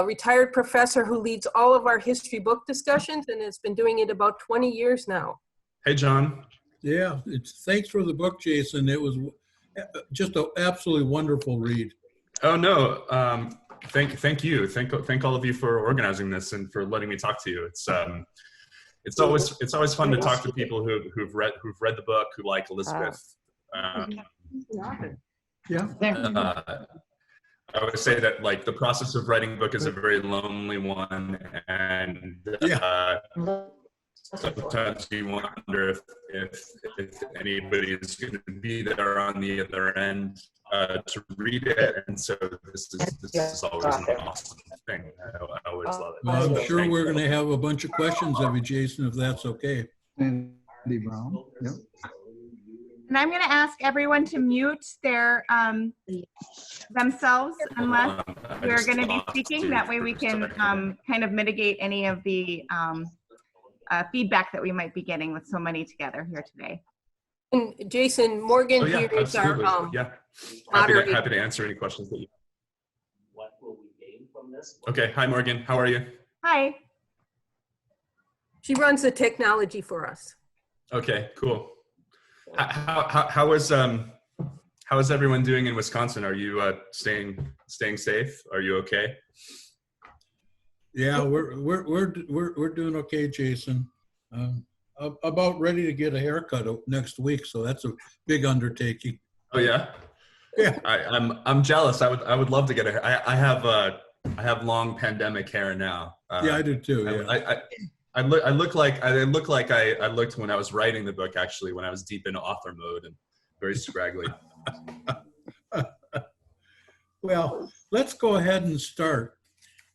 retired professor who leads all of our history book discussions and has been doing it about 20 years now. Hey, John. Yeah, thanks for the book, Jason. It was just an absolutely wonderful read. Oh no, thank you. Thank all of you for organizing this and for letting me talk to you. It's always fun to talk to people who've read the book, who like Elizabeth. Yeah. I would say that like the process of writing a book is a very lonely one, and sometimes you wonder if anybody is going to be there on the other end to read it, and so this is always an awesome thing. I always love it. Well, I'm So sure we're going to have a bunch of questions of you, Jason, if that's okay. Andy Brown. Yep. And I'm going to ask everyone to mute their themselves unless we're going to be speaking. That way we can kind of mitigate any of the feedback that we might be getting with so many together here today. And Jason, Morgan here is our moderator. Happy to answer any questions that you. What will we gain from this? Okay. Hi, Morgan. How are you? Hi. She runs the technology for us. Okay. Cool. How is everyone doing in Wisconsin? Are you staying safe? Are you okay? Yeah, we're doing okay, Jason. About ready to get a haircut next week, so that's a big undertaking. Oh yeah. Yeah. I'm jealous. I would love to get a hair. I have long pandemic hair now. Yeah, I do too. Yeah. I look like I looked when I was writing the book, actually, when I was deep in author mode and very scraggly. Well, let's go ahead and start.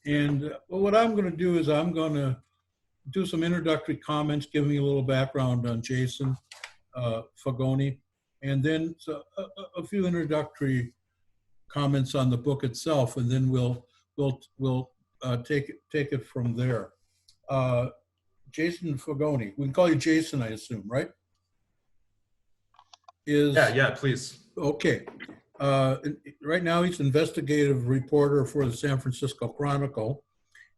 And what I'm going to do is I'm going to do some introductory comments, giving you a little background on Jason Fagone, and then a few introductory comments on the book itself, and then we'll take it from there. Jason Fagone, we can call you Jason, I assume, right? Yeah, please. Okay. Right now he's investigative reporter for the San Francisco Chronicle,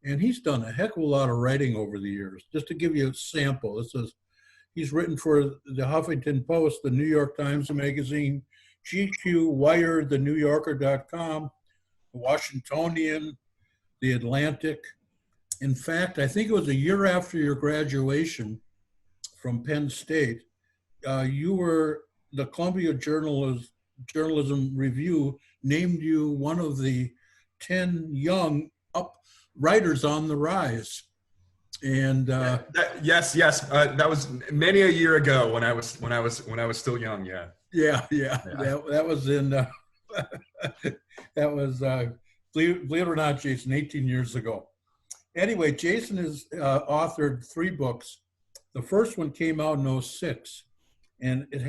and he's done a heck of a lot of writing over the years. Just to give you a sample, he's written for the Huffington Post, the New York Times Magazine, GQ, Wired, the NewYorker.com, the Washingtonian, the Atlantic. In fact, I think it was a year after your graduation from Penn State, the Columbia Journalism Review named you one of the 10 young writers on the rise. And yes, that was many a year ago when I was still young. Yeah. That was in that was believe it or not, Jason, 18 years ago. Anyway, Jason has authored 3 books. The first one came out in 2006, and it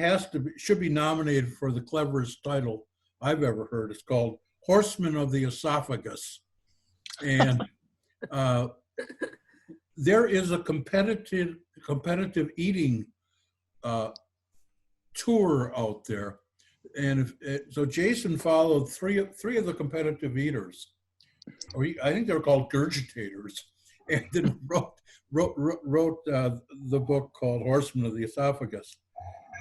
should be nominated for the cleverest title I've ever heard. It's called Horsemen of the Esophagus. And there is a competitive eating tour out there. And so Jason followed three of the competitive eaters. I think they were called gurgitators, and then wrote the book called Horsemen of the Esophagus.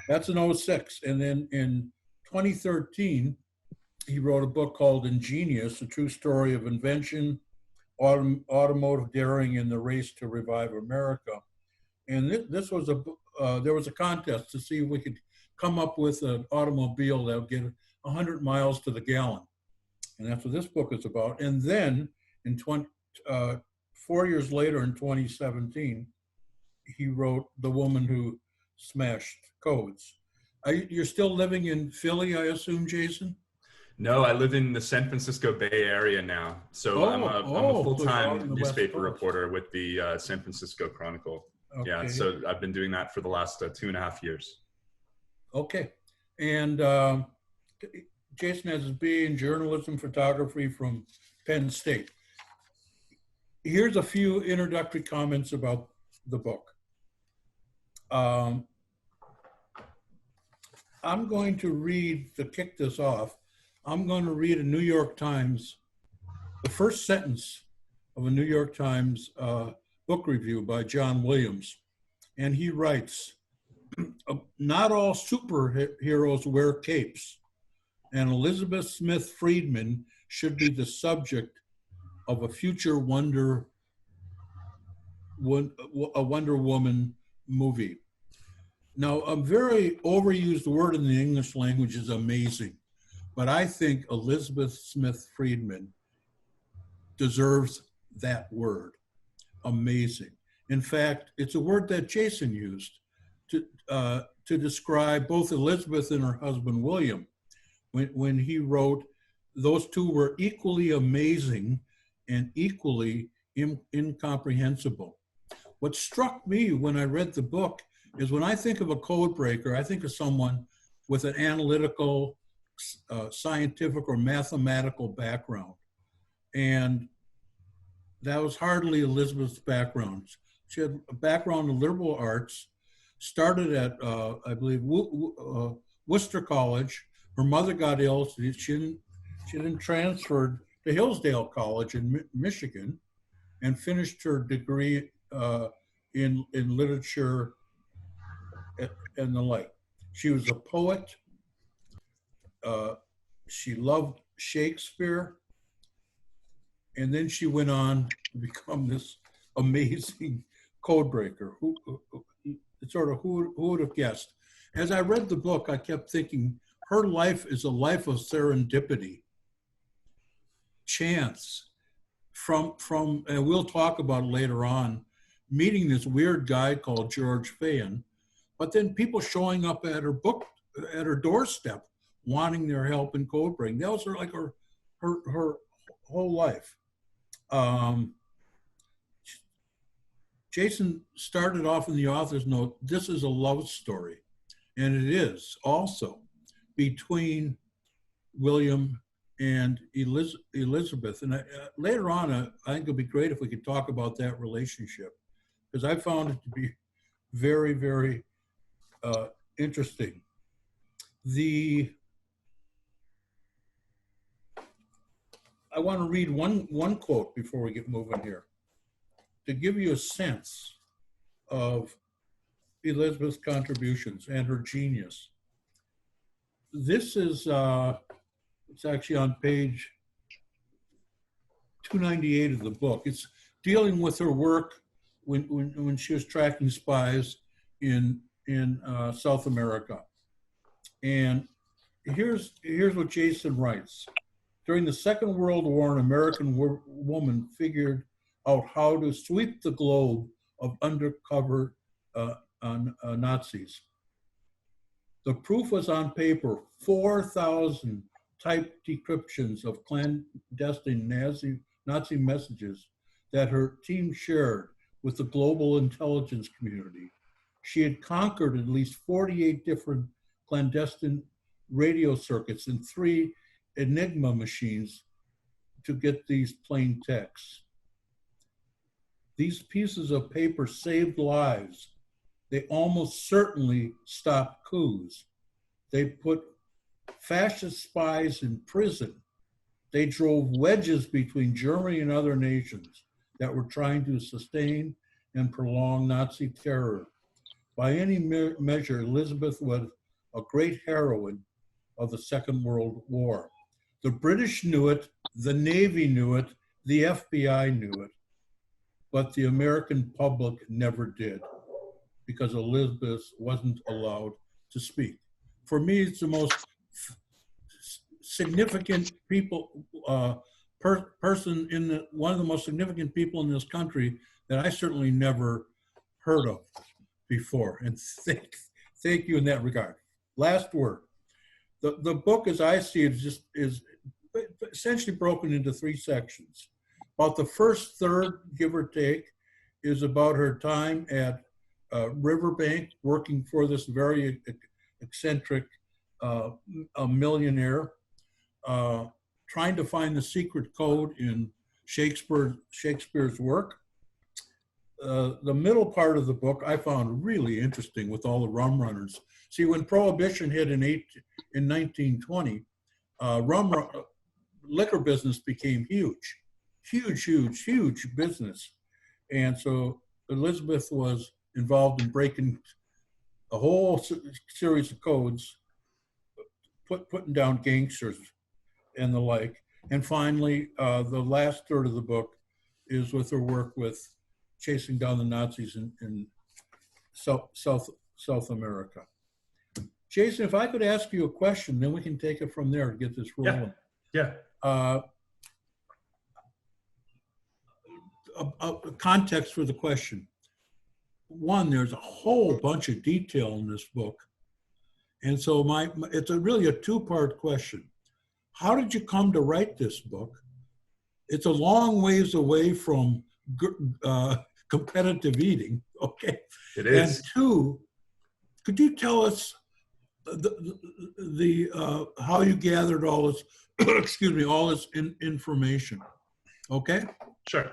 That's in 2006. And then in 2013, he wrote a book called Ingenious, a true story of invention, automotive daring, and the race to revive America. And this was there was a contest to see if we could come up with an automobile that would get 100 miles to the gallon. And that's what this book is about. And then in 4 years later, in 2017, he wrote The Woman Who Smashed Codes. You're still living in Philly, I assume, Jason? No, I live in the San Francisco Bay Area now. So I'm a full-time newspaper reporter with the San Francisco Chronicle. Okay. Yeah, so I've been doing that for the last 2.5 years. Okay. And Jason has his BA in journalism photography from Penn State. Here's a few introductory comments about the book. I'm going to read, to kick this off, I'm going to read a New York Times the first sentence of a New York Times book review by John Williams. And he writes, not all superheroes wear capes, and Elizabeth Smith Friedman should be the subject of a future Wonder Woman movie. Now, a very overused word in the English language is amazing, but I think Elizabeth Smith Friedman deserves that word, amazing. In fact, it's a word that Jason used to describe both Elizabeth and her husband, William, when he wrote, those two were equally amazing and equally incomprehensible. What struck me when I read the book is when I think of a code breaker, I think of someone with an analytical, scientific, or mathematical background. And that was hardly Elizabeth's background. She had a background in liberal arts, started at, I believe, Worcester College. Her mother got ill, so she then transferred to Hillsdale College in Michigan and finished her degree in literature and the like. She was a poet. She loved Shakespeare. And then she went on to become this amazing code breaker. Who would have guessed? As I read the book, I kept thinking, her life is a life of serendipity, chance, from and we'll talk about it later on, meeting this weird guy called George Fayan, but then people showing up at her doorstep, wanting their help in code breaking. That was her whole life. Jason started off in the author's note, this is a love story. And it is also between William and Elizabeth. And later on, I think it'll be great if we could talk about that relationship, because I found it to be very, very interesting. I want to read one quote before we get moving here, to give you a sense of Elizabeth's contributions and her genius. This is, it's actually on page 298 of the book. It's dealing with her work when she was tracking spies in South America. And here's what Jason writes. During the Second World War, an American woman figured out how to sweep the globe of undercover Nazis. The proof was on paper, 4,000 typed decryptions of clandestine Nazi messages that her team shared with the global intelligence community. She had conquered at least 48 different clandestine radio circuits and 3 Enigma machines to get these plain texts. These pieces of paper saved lives. They almost certainly stopped coups. They put fascist spies in prison. They drove wedges between Germany and other nations that were trying to sustain and prolong Nazi terror. By any measure, Elizabeth was a great heroine of the Second World War. The British knew it, the Navy knew it, the FBI knew it, but the American public never did, because Elizabeth wasn't allowed to speak. For me, it's the most significant person one of the most significant people in this country that I certainly never heard of before. And thank you in that regard. Last word. The book, as I see it, is essentially broken into 3 sections. About the first third, give or take, is about her time at Riverbank, working for this very eccentric millionaire, trying to find the secret code in Shakespeare's work. The middle part of the book I found really interesting with all the rum runners. See, when Prohibition hit in 1920, liquor business became huge. huge business. And so Elizabeth was involved in breaking a whole series of codes, putting down gangsters and the like. And finally, the last third of the book is with her work with chasing down the Nazis in South America. Jason, if I could ask you a question, then we can take it from there and get this rolling. Yeah. A context for the question. One, there's a whole bunch of detail in this book. And so it's really a two-part question. How did you come to write this book? It's a long ways away from competitive eating, okay? It is. And two, could you tell us how you gathered all this, excuse me, all this information, okay? Sure.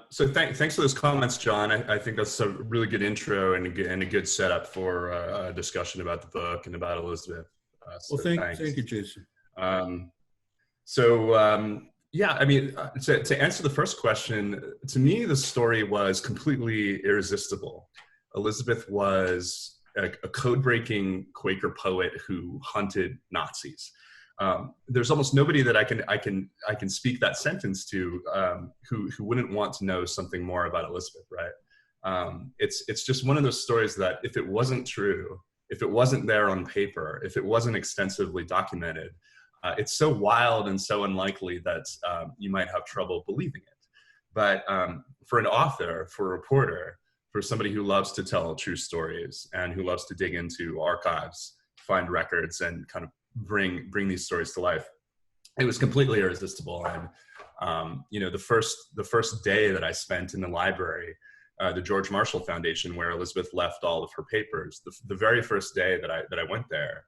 So thanks for those comments, John. I think that's a really good intro and a good setup for a discussion about the book and about Elizabeth. Well, thank you, Jason. Yeah, I mean, to answer the first question, to me, the story was completely irresistible. Elizabeth was a code-breaking Quaker poet who hunted Nazis. There's almost nobody that I can speak that sentence to who wouldn't want to know something more about Elizabeth, right? It's just one of those stories that if it wasn't true, if it wasn't there on paper, if it wasn't extensively documented, it's so wild and so unlikely that you might have trouble believing it. But for an author, for a reporter, for somebody who loves to tell true stories and who loves to dig into archives, find records, and kind of bring these stories to life, it was completely irresistible. And the first day that I spent in the library, the George Marshall Foundation, where Elizabeth left all of her papers, the very first day that I went there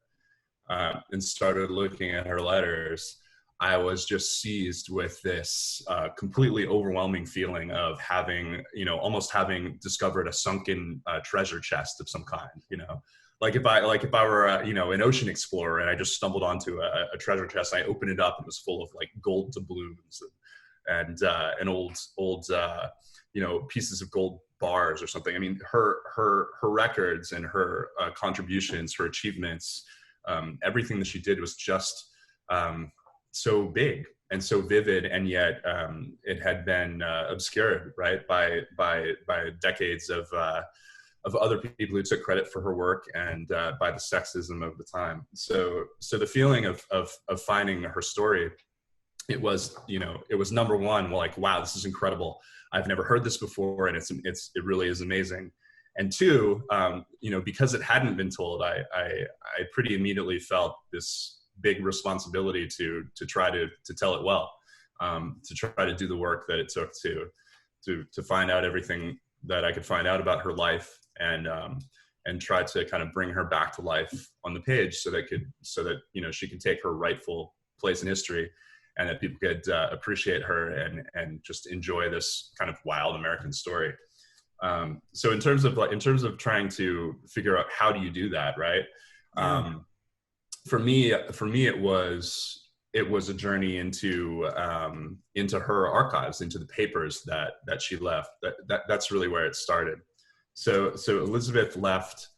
and started looking at her letters, I was just seized with this completely overwhelming feeling of almost having discovered a sunken treasure chest of some kind. Like if I were an ocean explorer and I just stumbled onto a treasure chest, I opened it up and it was full of like gold doubloons and old pieces of gold bars or something. I mean, her records and her contributions, her achievements, everything that she did was just so big and so vivid, and yet it had been obscured, right, by decades of other people who took credit for her work and by the sexism of the time. So the feeling of finding her story, it was number one, like, wow, this is incredible. I've never heard this before, and it really is amazing. And two, because it hadn't been told, I pretty immediately felt this big responsibility to try to tell it well, to try to do the work that it took to find out everything that I could find out about her life, and try to kind of bring her back to life on the page so that she could take her rightful place in history, and that people could appreciate her and just enjoy this kind of wild American story. So in terms of trying to figure out how do you do that, right? For me, it was a journey into her archives, into the papers that she left. That's really where it started. So Elizabeth left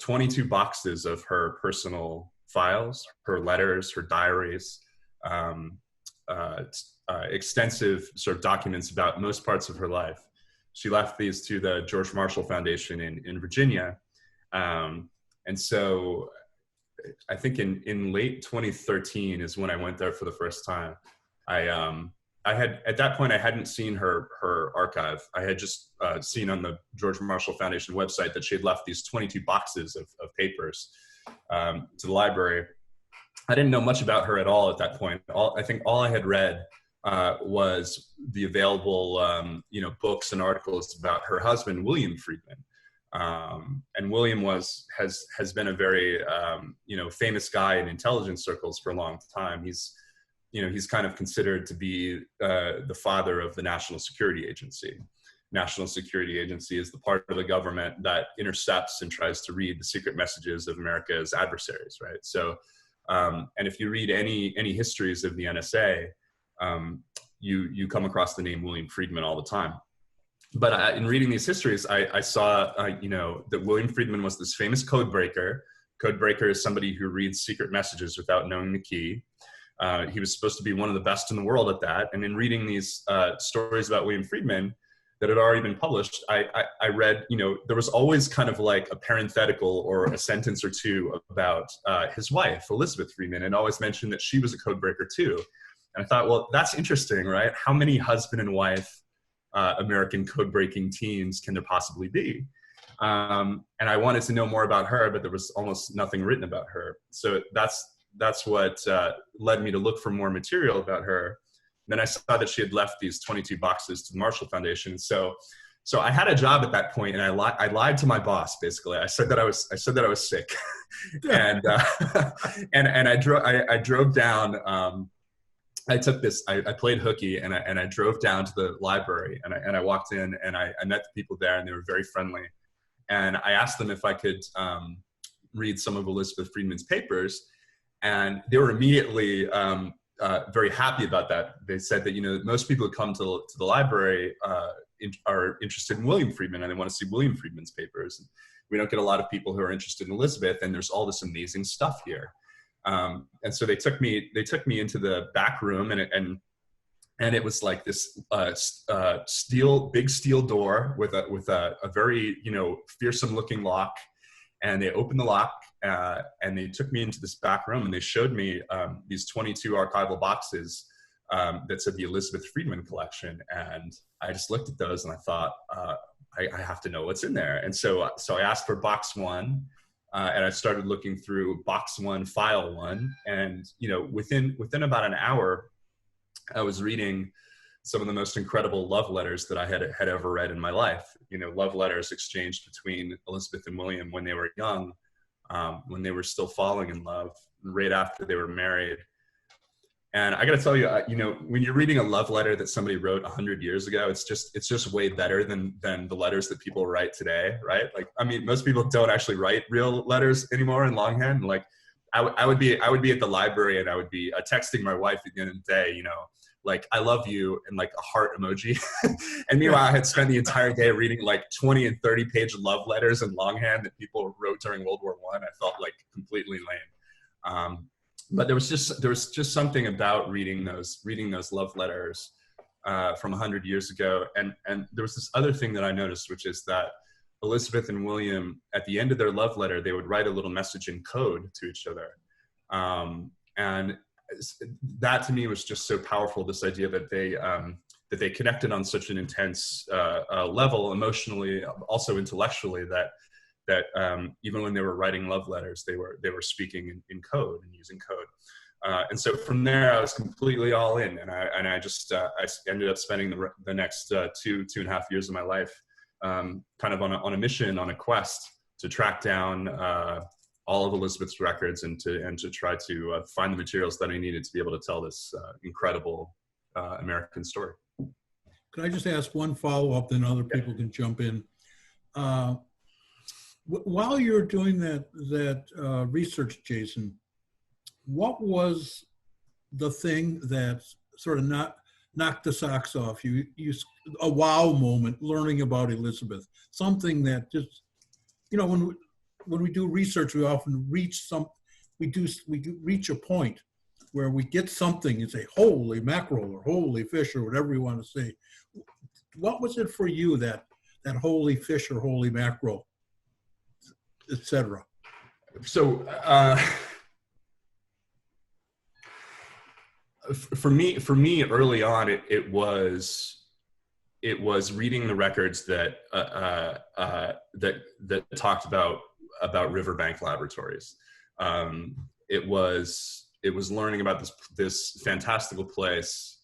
22 boxes of her personal files, her letters, her diaries, extensive sort of documents about most parts of her life. She left these to the George Marshall Foundation in Virginia. And so I think in late 2013 is when I went there for the first time. At that point, I hadn't seen her archive. I had just seen on the George Marshall Foundation website that she had left these 22 boxes of papers to the library. I didn't know much about her at all at that point. I think all I had read was the available books and articles about her husband, William Friedman. And William has been a very famous guy in intelligence circles for a long time. He's kind of considered to be the father of the National Security Agency. National Security Agency is the part of the government that intercepts and tries to read the secret messages of America's adversaries, right? So, and if you read any histories of the NSA, you come across the name William Friedman all the time. But in reading these histories, I saw, that William Friedman was this famous code breaker. Code breaker is somebody who reads secret messages without knowing the key. He was supposed to be one of the best in the world at that. And in reading these stories about William Friedman that had already been published, I read, there was always kind of like a parenthetical or a sentence or two about his wife, Elizabeth Friedman, and always mentioned that she was a code breaker too. And I thought, well, that's interesting, right? How many husband and wife American code breaking teams can there possibly be? And I wanted to know more about her, but there was almost nothing written about her. So that's what led me to look for more material about her. And then I saw that she had left these 22 boxes to the Marshall Foundation. So I had a job at that point, and I lied to my boss. Basically, I said that I was sick, and I drove down. I took this. I played hooky, and I drove down to the library, and I walked in, and I met the people there, and they were very friendly. And I asked them if I could read some of Elizabeth Friedman's papers, and they were immediately very happy about that. They said that most people who come to the library are interested in William Friedman, and they want to see William Friedman's papers. And we don't get a lot of people who are interested in Elizabeth, and there's all this amazing stuff here. And so they took me into the back room, and it was like this big steel door with a very fearsome looking lock. And they opened the lock, and they took me into this back room, and they showed me these 22 archival boxes that said the Elizabeth Friedman collection. And I just looked at those, and I thought, I have to know what's in there. And so I asked for box 1, and I started looking through box 1, file 1, and within about an hour, I was reading some of the most incredible love letters that I had ever read in my life. Love letters exchanged between Elizabeth and William when they were young, when they were still falling in love, right after they were married. And I got to tell you, when you're reading a love letter that somebody wrote 100 years ago, it's just way better than the letters that people write today, right? Like, I mean, most people don't actually write real letters anymore in longhand. Like, I would be at the library, and I would be texting my wife at the end of the day, like, I love you, and like a heart emoji. And meanwhile, I had spent the entire day reading like 20 and 30 page love letters in longhand that people wrote during World War I. I felt like completely lame. But there was just something about reading those love letters from 100 years ago. And there was this other thing that I noticed, which is that Elizabeth and William, at the end of their love letter, they would write a little message in code to each other. And that to me was just so powerful, this idea that they connected on such an intense level, emotionally, also intellectually, that even when they were writing love letters, they were speaking in code and using code. And so from there, I was completely all in, and I ended up spending the next two and a half years of my life kind of on a mission, on a quest to track down all of Elizabeth's records and to try to find the materials that I needed to be able to tell this incredible American story. Could I just ask one follow-up, then other people can jump in? While you're doing that research, Jason, what was the thing that sort of knocked the socks off you? A wow moment learning about Elizabeth, something that just, when we do research, we often reach a point where we get something and say, holy mackerel, or holy fish, or whatever you want to say. What was it for you, that holy fish or holy mackerel, etc.? So for me early on, it was reading the records that talked about Riverbank Laboratories. It was learning about this fantastical place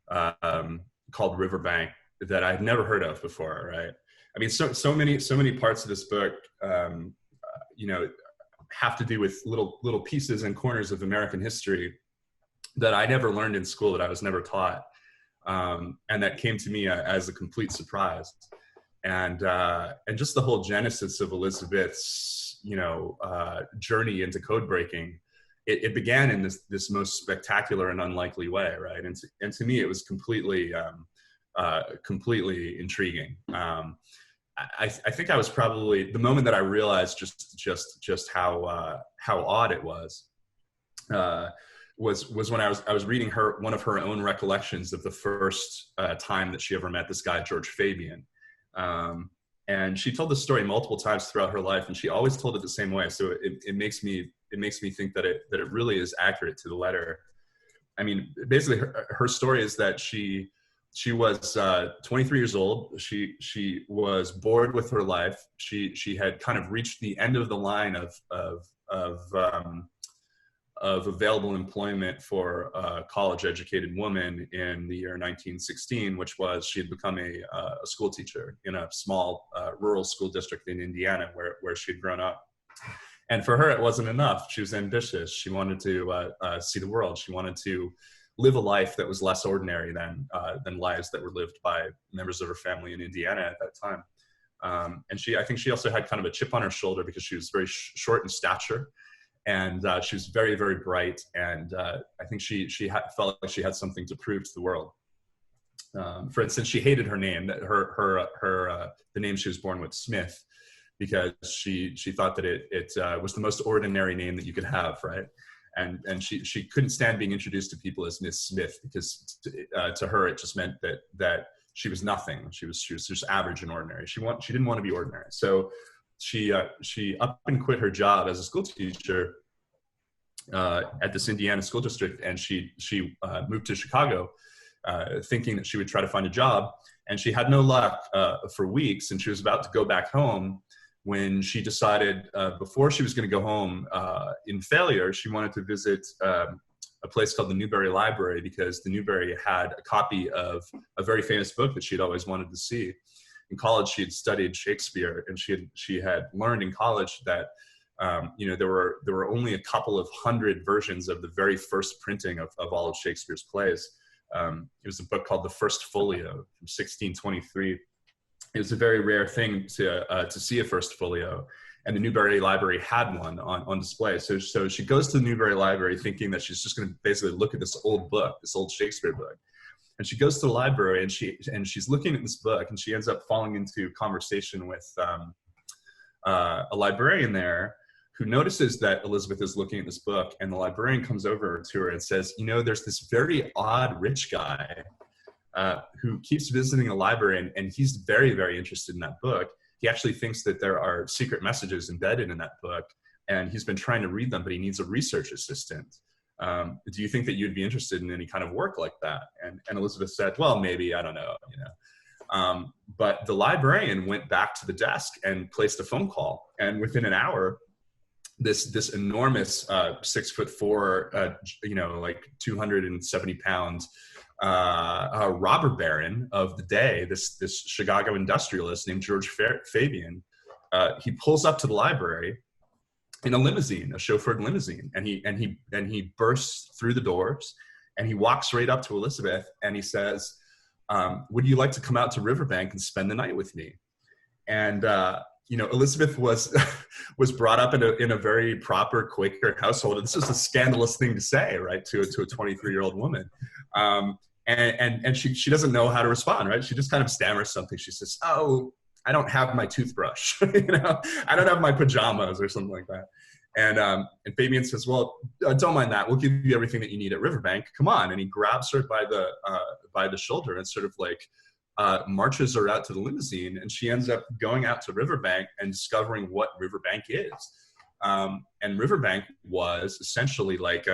called Riverbank that I'd never heard of before, right? I mean, so many parts of this book, have to do with little pieces and corners of American history that I never learned in school, that I was never taught, and that came to me as a complete surprise. And just the whole genesis of Elizabeth's, journey into code breaking it began in this most spectacular and unlikely way, right? And to me, it was completely intriguing. I think I was probably, the moment that I realized just how odd it was when I was reading one of her own recollections of the first time that she ever met this guy, George Fabian. And she told this story multiple times throughout her life, and she always told it the same way. So it makes me think that it really is accurate to the letter. I mean, basically her story is that she was 23 years old. She was bored with her life. She had kind of reached the end of the line of available employment for a college-educated woman in the year 1916, which was she had become a school teacher in a small rural school district in Indiana where she had grown up. And for her, it wasn't enough. She was ambitious. She wanted to see the world. She wanted to live a life that was less ordinary than lives that were lived by members of her family in Indiana at that time. And I think she also had kind of a chip on her shoulder because she was very short in stature, and she was very, very bright. And I think she felt like she had something to prove to the world. For instance, she hated her name, the name she was born with, Smith, because she thought that it was the most ordinary name that you could have, right? And she couldn't stand being introduced to people as Miss Smith, because to her it just meant that she was nothing. She was just average and ordinary. She didn't want to be ordinary. So she up and quit her job as a school teacher at this Indiana school district, and she moved to Chicago, thinking that she would try to find a job. And she had no luck for weeks, and she was about to go back home when she decided, before she was going to go home in failure, she wanted to visit a place called the Newberry Library, because the Newberry had a copy of a very famous book that she'd always wanted to see. In college, she had studied Shakespeare, and she had learned in college that there were only a couple of hundred versions of the very first printing of all of Shakespeare's plays. It was a book called The First Folio from 1623. It was a very rare thing to see a first folio, and the Newberry Library had one on display. So she goes to the Newberry Library thinking that she's just going to basically look at this old book, this old Shakespeare book. And she goes to the library, and she's looking at this book, and she ends up falling into conversation with a librarian there, who notices that Elizabeth is looking at this book, and the librarian comes over to her and says, there's this very odd rich guy who keeps visiting the library, and he's very, very interested in that book. He actually thinks that there are secret messages embedded in that book, and he's been trying to read them, but he needs a research assistant. Do you think that you'd be interested in any kind of work like that? And Elizabeth said, well, maybe, I don't know, But the librarian went back to the desk and placed a phone call, and within an hour, this enormous 6'4", like 270 pounds robber baron of the day, this Chicago industrialist named George Fabian, he pulls up to the library in a limousine, a chauffeured limousine, and he bursts through the doors, and he walks right up to Elizabeth, and he says, "Would you like to come out to Riverbank and spend the night with me?" And Elizabeth was brought up in a very proper Quaker household. This is a scandalous thing to say, right, to a 23-year-old woman. And she doesn't know how to respond, right? She just kind of stammers something. She says, "Oh, I don't have my toothbrush, I don't have my pajamas," or something like that. And Fabian says, "Well, don't mind that. We'll give you everything that you need at Riverbank. Come on." And he grabs her by the shoulder and sort of like marches her out to the limousine, and she ends up going out to Riverbank and discovering what Riverbank is. And Riverbank was essentially like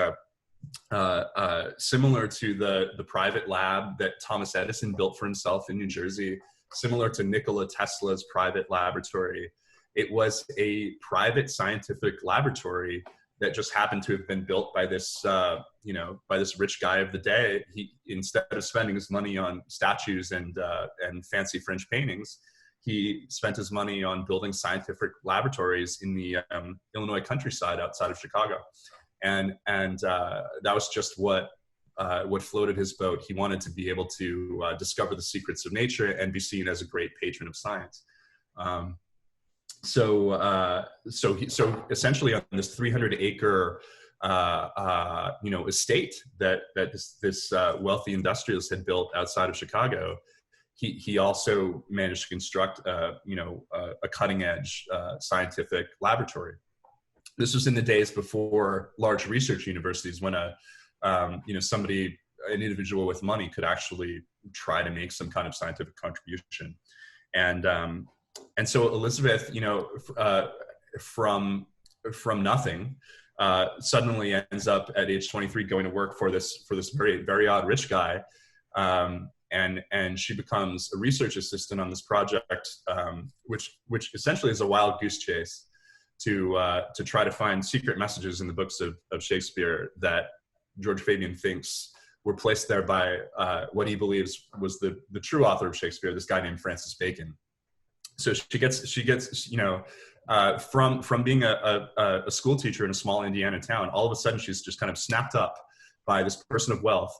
similar to the private lab that Thomas Edison built for himself in New Jersey, similar to Nikola Tesla's private laboratory. It was a private scientific laboratory that just happened to have been built by this, by this rich guy of the day. He, instead of spending his money on statues and fancy French paintings, he spent his money on building scientific laboratories in the Illinois countryside outside of Chicago. And that was just what floated his boat. He wanted to be able to discover the secrets of nature and be seen as a great patron of science. So essentially on this 300-acre estate that this wealthy industrialist had built outside of Chicago, he also managed to construct a cutting edge scientific laboratory. This was in the days before large research universities, when an individual with money could actually try to make some kind of scientific contribution. And so Elizabeth, from nothing, suddenly ends up at age 23 going to work for this very, very odd rich guy. And she becomes a research assistant on this project, which essentially is a wild goose chase to try to find secret messages in the books of Shakespeare that George Fabian thinks were placed there by what he believes was the true author of Shakespeare, this guy named Francis Bacon. So she gets from being a school teacher in a small Indiana town, all of a sudden she's just kind of snapped up by this person of wealth,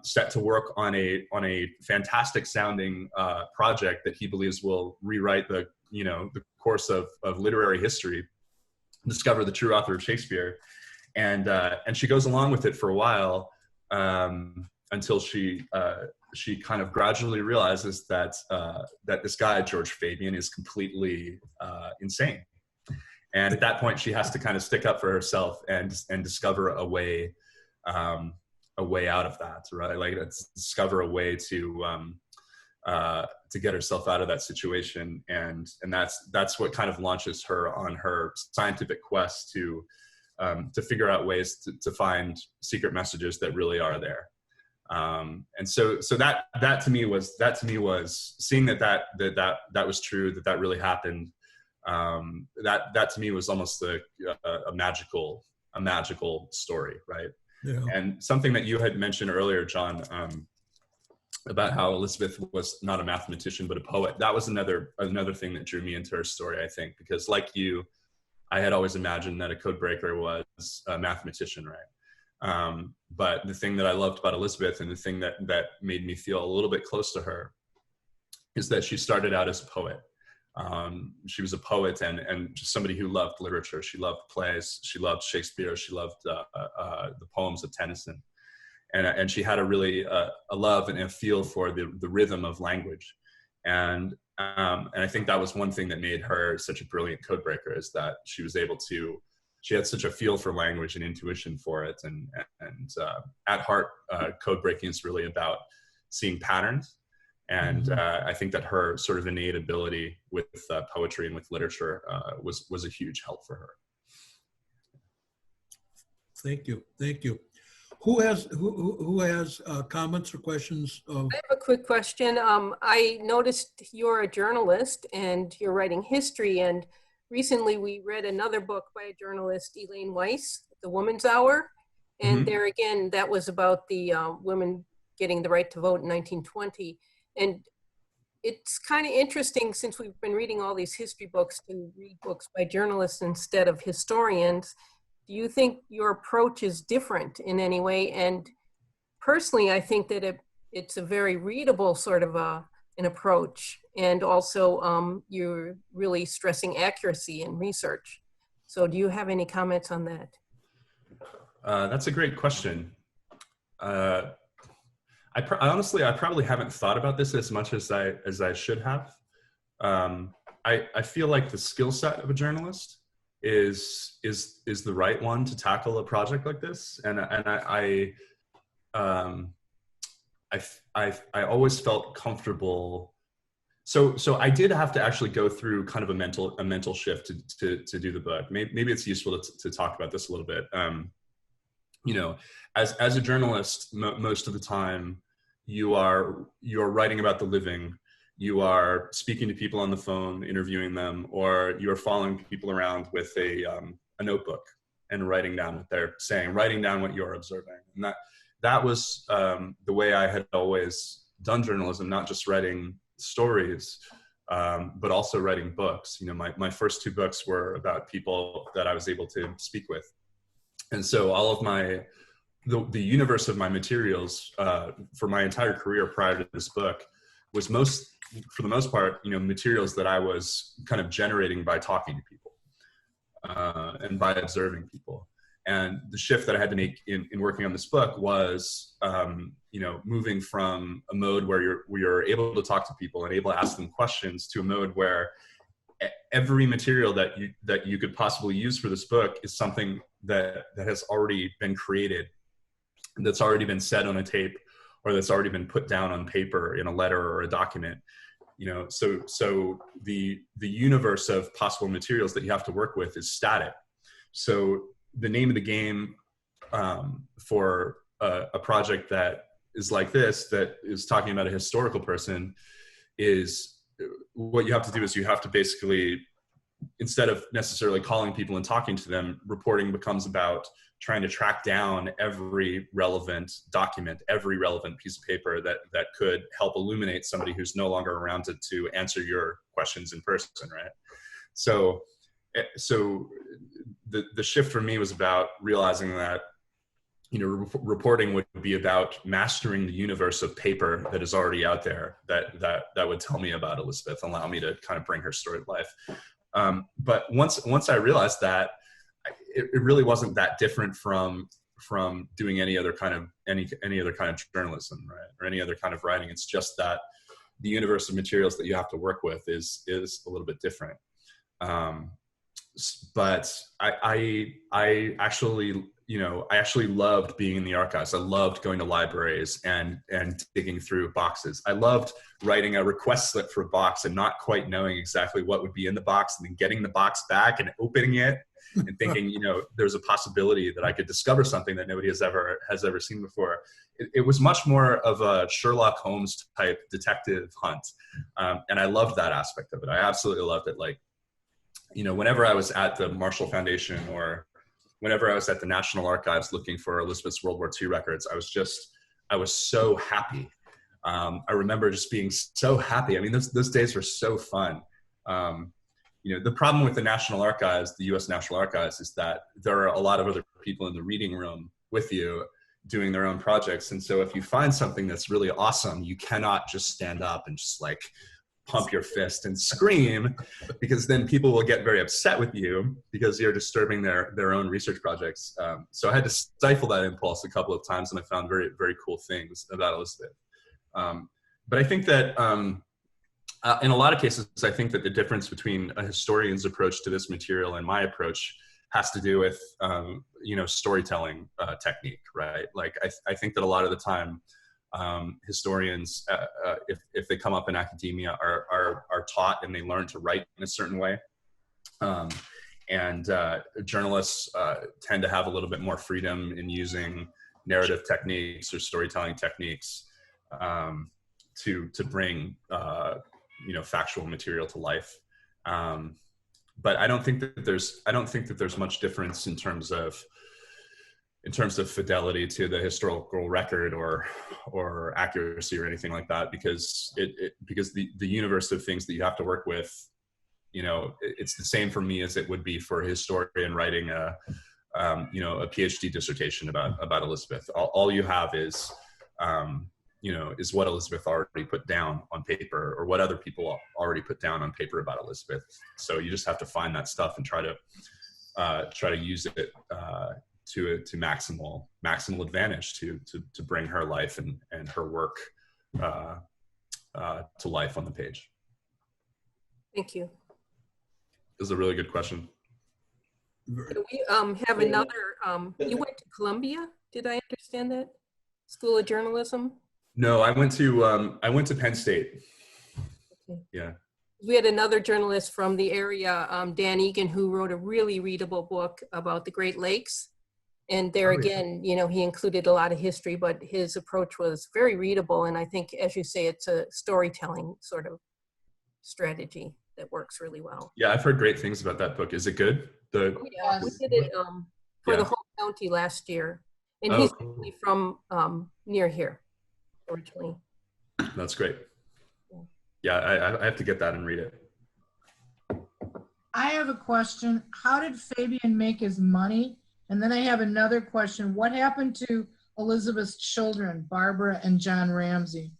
set to work on a fantastic sounding project that he believes will rewrite the course of literary history, discover the true author of Shakespeare, and she goes along with it for a while until she kind of gradually realizes that this guy George Fabian is completely insane, and at that point she has to kind of stick up for herself and discover a way out of that, right? Like, discover a way to get herself out of that situation, and that's what kind of launches her on her scientific quest to figure out ways to find secret messages that really are there. And so that to me was seeing that was true, that really happened. That to me was almost a magical story, right? Yeah. And something that you had mentioned earlier, John, about how Elizabeth was not a mathematician but a poet. That was another thing that drew me into her story, I think, because like you, I had always imagined that a code breaker was a mathematician, right? But the thing that I loved about Elizabeth, and the thing that made me feel a little bit close to her, is that she started out as a poet. She was a poet and just somebody who loved literature. She loved plays. She loved Shakespeare. She loved the poems of Tennyson. And she had a really a love and a feel for the rhythm of language. And I think that was one thing that made her such a brilliant codebreaker, is that she had such a feel for language and intuition for it. And at heart, code breaking is really about seeing patterns. And I think that her sort of innate ability with poetry and with literature was a huge help for her. Thank you. Who has comments or questions? I have a quick question. I noticed you're a journalist and you're writing history, and recently we read another book by a journalist, Elaine Weiss, The Woman's Hour. And there again, that was about the women getting the right to vote in 1920. And it's kind of interesting, since we've been reading all these history books, to read books by journalists instead of historians. Do you think your approach is different in any way? And personally, I think that it's a very readable sort of an approach. And also you're really stressing accuracy in research. So do you have any comments on that? That's a great question. Honestly, I probably haven't thought about this as much as I should have. I feel like the skill set of a journalist is the right one to tackle a project like this, and I always felt comfortable. So I did have to actually go through kind of a mental shift to do the book. Maybe it's useful to talk about this a little bit. As a journalist, most of the time you are writing about the living. You are speaking to people on the phone, interviewing them, or you are following people around with a notebook and writing down what they're saying, writing down what you're observing. And that was the way I had always done journalism, not just writing stories, but also writing books. My first two books were about people that I was able to speak with. And so all of the universe of my materials for my entire career prior to this book was for the most part, materials that I was kind of generating by talking to people and by observing people. And the shift that I had to make in working on this book was, you know, moving from a mode where you're able to talk to people and able to ask them questions to a mode where every material that you could possibly use for this book is something that has already been created, that's already been said on a tape, or that's already been put down on paper in a letter or a document. You know, so the universe of possible materials that you have to work with is static. So the name of the game for a project that is like this, that is talking about a historical person, is what you have to do is you have to basically, instead of necessarily calling people and talking to them, reporting becomes about trying to track down every relevant document, every relevant piece of paper that could help illuminate somebody who's no longer around to answer your questions in person, right? So the shift for me was about realizing that, you know, reporting would be about mastering the universe of paper that is already out there that would tell me about Elizabeth, allow me to kind of bring her story to life. But once I realized that, it really wasn't that different from doing any other kind of journalism, right, or any other kind of writing. It's just that the universe of materials that you have to work with is a little bit different. But I actually, you know, I actually loved being in the archives. I loved going to libraries and digging through boxes. I loved writing a request slip for a box and not quite knowing exactly what would be in the box, and then getting the box back and opening it and thinking, you know, there's a possibility that I could discover something that nobody has ever seen before. It was much more of a Sherlock Holmes type detective hunt. And I loved that aspect of it. I absolutely loved it. Like, you know, whenever I was at the Marshall Foundation or whenever I was at the National Archives looking for Elizabeth's World War II records, I was so happy. I remember just being so happy. I mean, those days were so fun. You know, the problem with the National Archives, the U.S. National Archives, is that there are a lot of other people in the reading room with you doing their own projects. And so if you find something that's really awesome, you cannot just stand up and just like pump your fist and scream, because then people will get very upset with you because you're disturbing their own research projects. So I had to stifle that impulse a couple of times, and I found very, very cool things about Elizabeth. But I think that in a lot of cases, I think that the difference between a historian's approach to this material and my approach has to do with, you know, storytelling technique, right? Like I think that a lot of the time, historians, if they come up in academia, are taught and they learn to write in a certain way. And journalists tend to have a little bit more freedom in using narrative techniques or storytelling techniques to bring you know, factual material to life. But I don't think that there's much difference in terms of fidelity to the historical record or accuracy or anything like that, because the universe of things that you have to work with, you know, it's the same for me as it would be for a historian writing a you know, a PhD dissertation about Elizabeth. All you have is you know, is what Elizabeth already put down on paper, or what other people already put down on paper about Elizabeth. So you just have to find that stuff and try to use it to maximal advantage to bring her life and her work to life on the page. Thank you. This is a really good question. So we have another, you went to Columbia, did I understand that? School of Journalism? No, I went to Penn State. Okay. Yeah. We had another journalist from the area, Dan Egan, who wrote a really readable book about the Great Lakes. And there again, you know, he included a lot of history, but his approach was very readable. And I think, as you say, it's a storytelling sort of strategy that works really well. Yeah, I've heard great things about that book. Is it good? Yeah, we did it for the whole county last year. And he's actually from near here, originally. That's great. Yeah, I have to get that and read it. I have a question. How did Fabian make his money? And then I have another question. What happened to Elizabeth's children, Barbara and John Ramsey?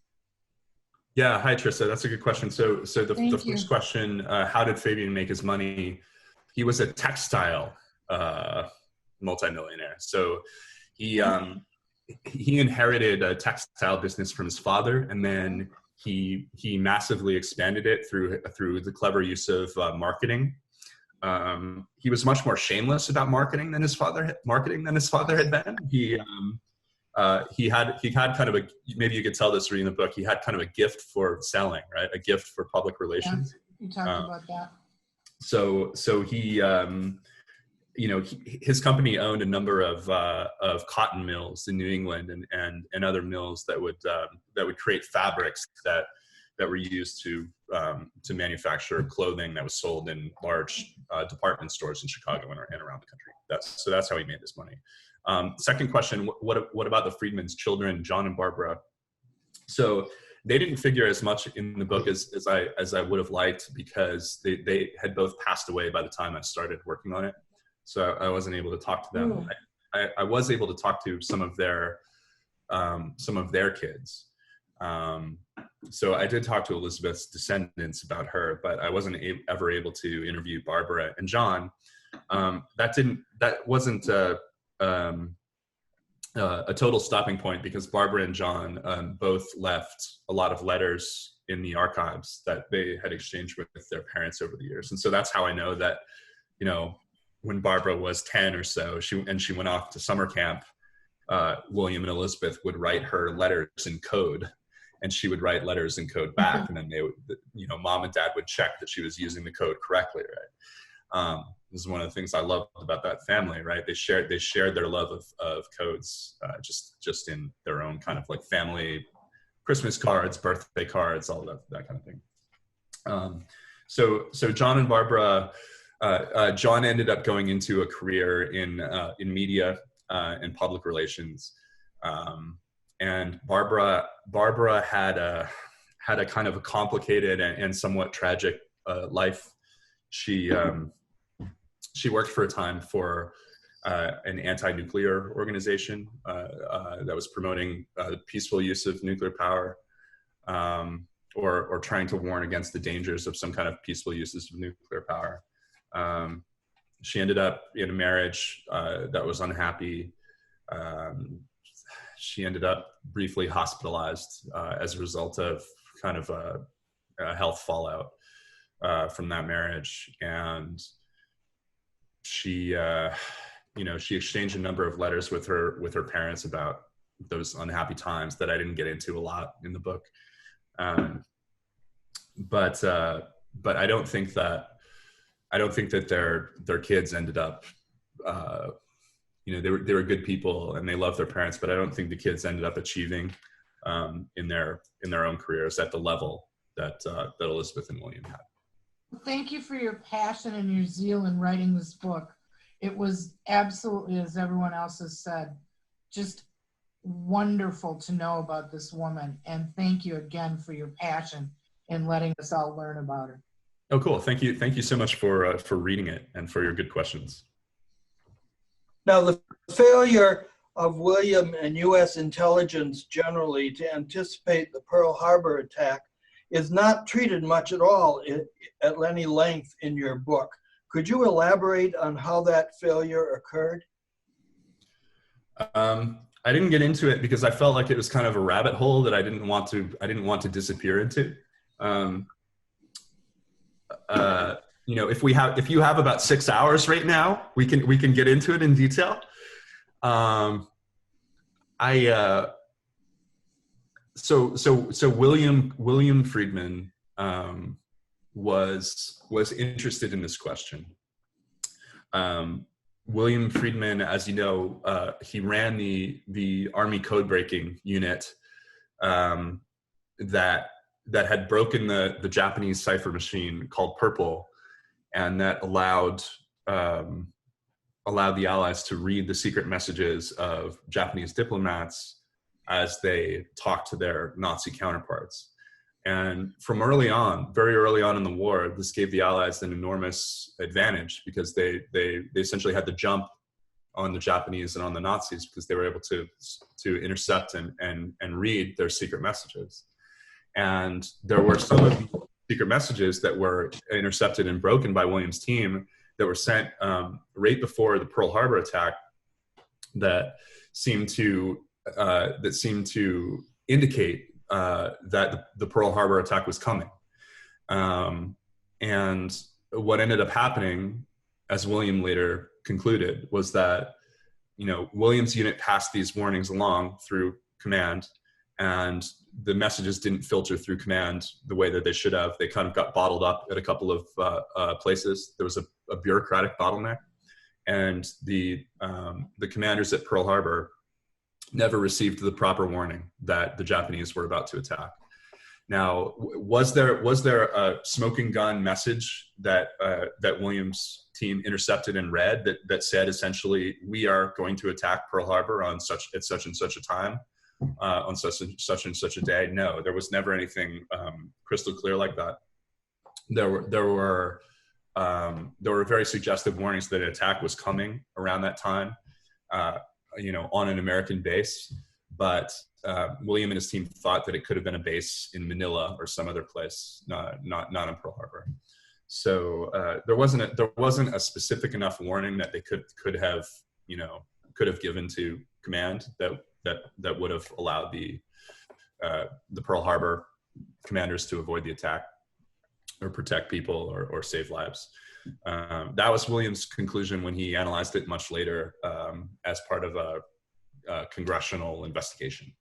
Yeah, hi Trissa, that's a good question. So the first question, how did Fabian make his money? He was a textile multimillionaire. So he inherited a textile business from his father, and then he massively expanded it through the clever use of marketing. He was much more shameless about marketing than his father had been. He had kind of a, maybe you could tell this reading the book, he had kind of a gift for selling, right? A gift for public relations. Yeah, you talked about that. So he, his company owned a number of cotton mills in New England and other mills that would create fabrics that were used to manufacture clothing that was sold in large department stores in Chicago and around the country. That's how he made this money. Second question: what about the Friedman's children, John and Barbara? So they didn't figure as much in the book as I would have liked, because they had both passed away by the time I started working on it. So I wasn't able to talk to them. I was able to talk to some of their kids. So I did talk to Elizabeth's descendants about her, but I wasn't ever able to interview Barbara and John. That wasn't a total stopping point, because Barbara and John both left a lot of letters in the archives that they had exchanged with their parents over the years. And so that's how I know that, when Barbara was 10 or so, she went off to summer camp, William and Elizabeth would write her letters in code, and she would write letters in code back. And then they would, mom and dad would check that she was using the code correctly, right? This is one of the things I loved about that family, right? They shared their love of codes, just in their own kind of like family Christmas cards, birthday cards, all that kind of thing. So John and Barbara, John ended up going into a career in media and public relations, and Barbara had a kind of a complicated and somewhat tragic life. She worked for a time for an anti-nuclear organization that was promoting the peaceful use of nuclear power, or trying to warn against the dangers of some kind of peaceful uses of nuclear power. She ended up in a marriage that was unhappy. She ended up briefly hospitalized as a result of kind of a health fallout from that marriage. And she exchanged a number of letters with her parents about those unhappy times that I didn't get into a lot in the book. But I don't think that their kids ended up, they were good people and they loved their parents, but I don't think the kids ended up achieving in their own careers at the level that Elizabeth and William had. Thank you for your passion and your zeal in writing this book. It was absolutely, as everyone else has said, just wonderful to know about this woman. And thank you again for your passion in letting us all learn about her. Oh, cool. Thank you so much for reading it and for your good questions. Now, the failure of William and U.S. intelligence generally to anticipate the Pearl Harbor attack is not treated much at all at any length in your book. Could you elaborate on how that failure occurred? I didn't get into it because I felt like it was kind of a rabbit hole that I didn't want to disappear into. If you have about 6 hours right now, we can get into it in detail. So William Friedman was interested in this question. William Friedman, as you know, he ran the Army code breaking unit that had broken the Japanese cipher machine called Purple, and that allowed the Allies to read the secret messages of Japanese diplomats as they talked to their Nazi counterparts. And from very early on in the war, this gave the Allies an enormous advantage, because they essentially had the jump on the Japanese and on the Nazis, because they were able to intercept and read their secret messages. And there were some of the secret messages that were intercepted and broken by William's team that were sent right before the Pearl Harbor attack that seemed to indicate that the Pearl Harbor attack was coming. And what ended up happening, as William later concluded, was that, you know, William's unit passed these warnings along through command, and the messages didn't filter through command the way that they should have. They kind of got bottled up at a couple of places. There was a bureaucratic bottleneck, and the commanders at Pearl Harbor never received the proper warning that the Japanese were about to attack. Now, was there a smoking gun message that William's team intercepted and read that said essentially, we are going to attack Pearl Harbor on such and such a time, on such and such a day? No, there was never anything crystal clear like that. There were very suggestive warnings that an attack was coming around that time, you know, on an American base, but William and his team thought that it could have been a base in Manila or some other place, not in Pearl Harbor. So there wasn't a specific enough warning that they could have given to command that would have allowed the Pearl Harbor commanders to avoid the attack or protect people or save lives. That was William's conclusion when he analyzed it much later as part of a congressional investigation.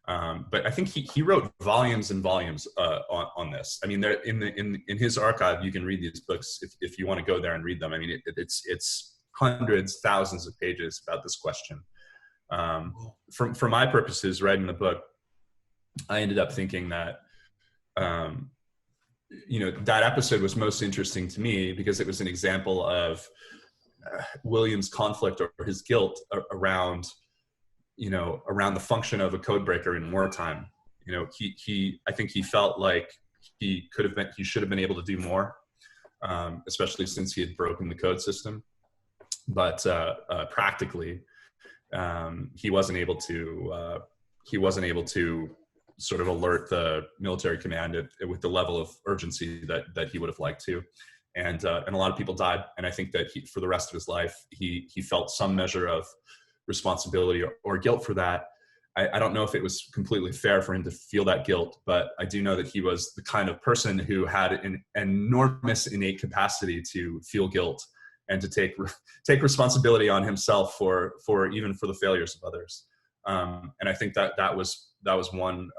But I think he wrote volumes and volumes on this. I mean, in his archive, you can read these books if you want to go there and read them. I mean, it's hundreds, thousands of pages about this question. For my purposes, writing the book, I ended up thinking that that episode was most interesting to me because it was an example of William's conflict or his guilt around the function of a code breaker in wartime. You know, I think he felt like he should have been able to do more, especially since he had broken the code system. But practically, he wasn't able to sort of alert the military command with the level of urgency that he would have liked to. And a lot of people died. And I think that for the rest of his life, he felt some measure of responsibility or guilt for that. I don't know if it was completely fair for him to feel that guilt, but I do know that he was the kind of person who had an enormous innate capacity to feel guilt and to take responsibility on himself for even for the failures of others. And I think that was one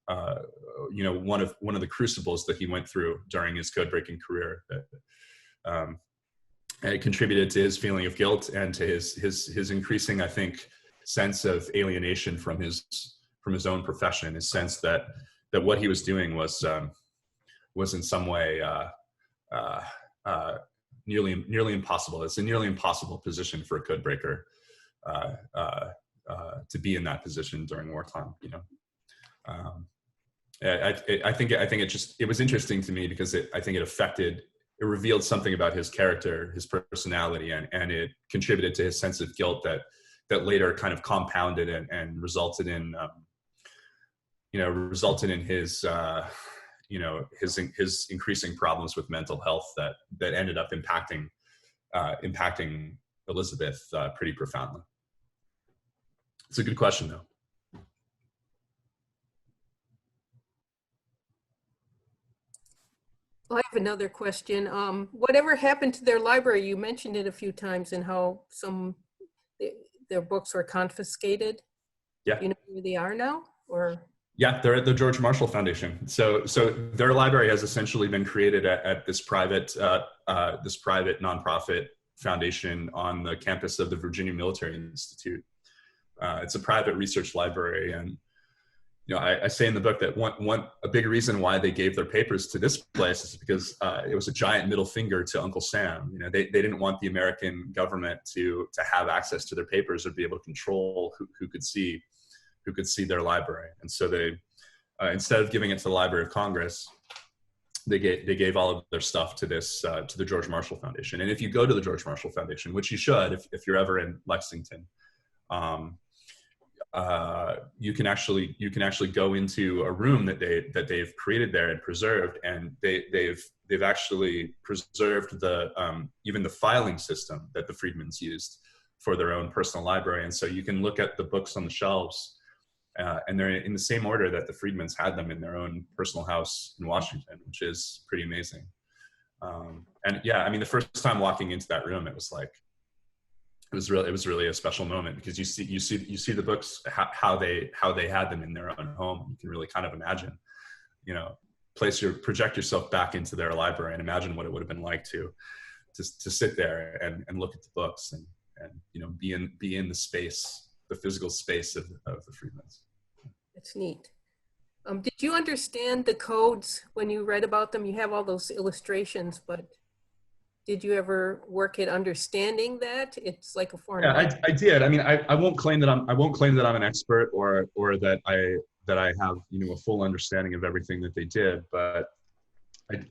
one of the crucibles that he went through during his code breaking career. And it contributed to his feeling of guilt and to his increasing, I think, sense of alienation from his own profession. His sense that what he was doing was in some way nearly impossible. It's a nearly impossible position for a code breaker to be in that position during wartime. You know, I think it was interesting to me because I think it revealed something about his character, his personality, and it contributed to his sense of guilt that later kind of compounded and resulted in his his increasing problems with mental health that ended up impacting Elizabeth pretty profoundly. It's a good question, though. I have another question. Whatever happened to their library? You mentioned it a few times and how their books were confiscated. Yeah. Do you know where they are now? Or yeah, they're at the George Marshall Foundation. So their library has essentially been created at this private nonprofit foundation on the campus of the Virginia Military Institute. It's a private research library, and I say in the book that a big reason why they gave their papers to this place is because it was a giant middle finger to Uncle Sam. You know, they didn't want the American government to have access to their papers or be able to control who could see their library. And so they, instead of giving it to the Library of Congress, they gave all of their stuff to the George Marshall Foundation. And if you go to the George Marshall Foundation, which you should if you're ever in Lexington, you can actually go into a room that they've created there and preserved, and they've actually preserved even the filing system that the Freedmens used for their own personal library. And so you can look at the books on the shelves, and they're in the same order that the Friedmans had them in their own personal house in Washington, which is pretty amazing. And yeah, I mean, the first time walking into that room, it was really a special moment, because you see the books, how they had them in their own home. You can really kind of imagine, project yourself back into their library and imagine what it would have been like to sit there and look at the books and be in the space, the physical space of the Friedmans. That's neat. Did you understand the codes when you read about them? You have all those illustrations, but did you ever work at understanding that? It's like a foreign language. I did. I mean, I won't claim that I'm an expert or that I have a full understanding of everything that they did, but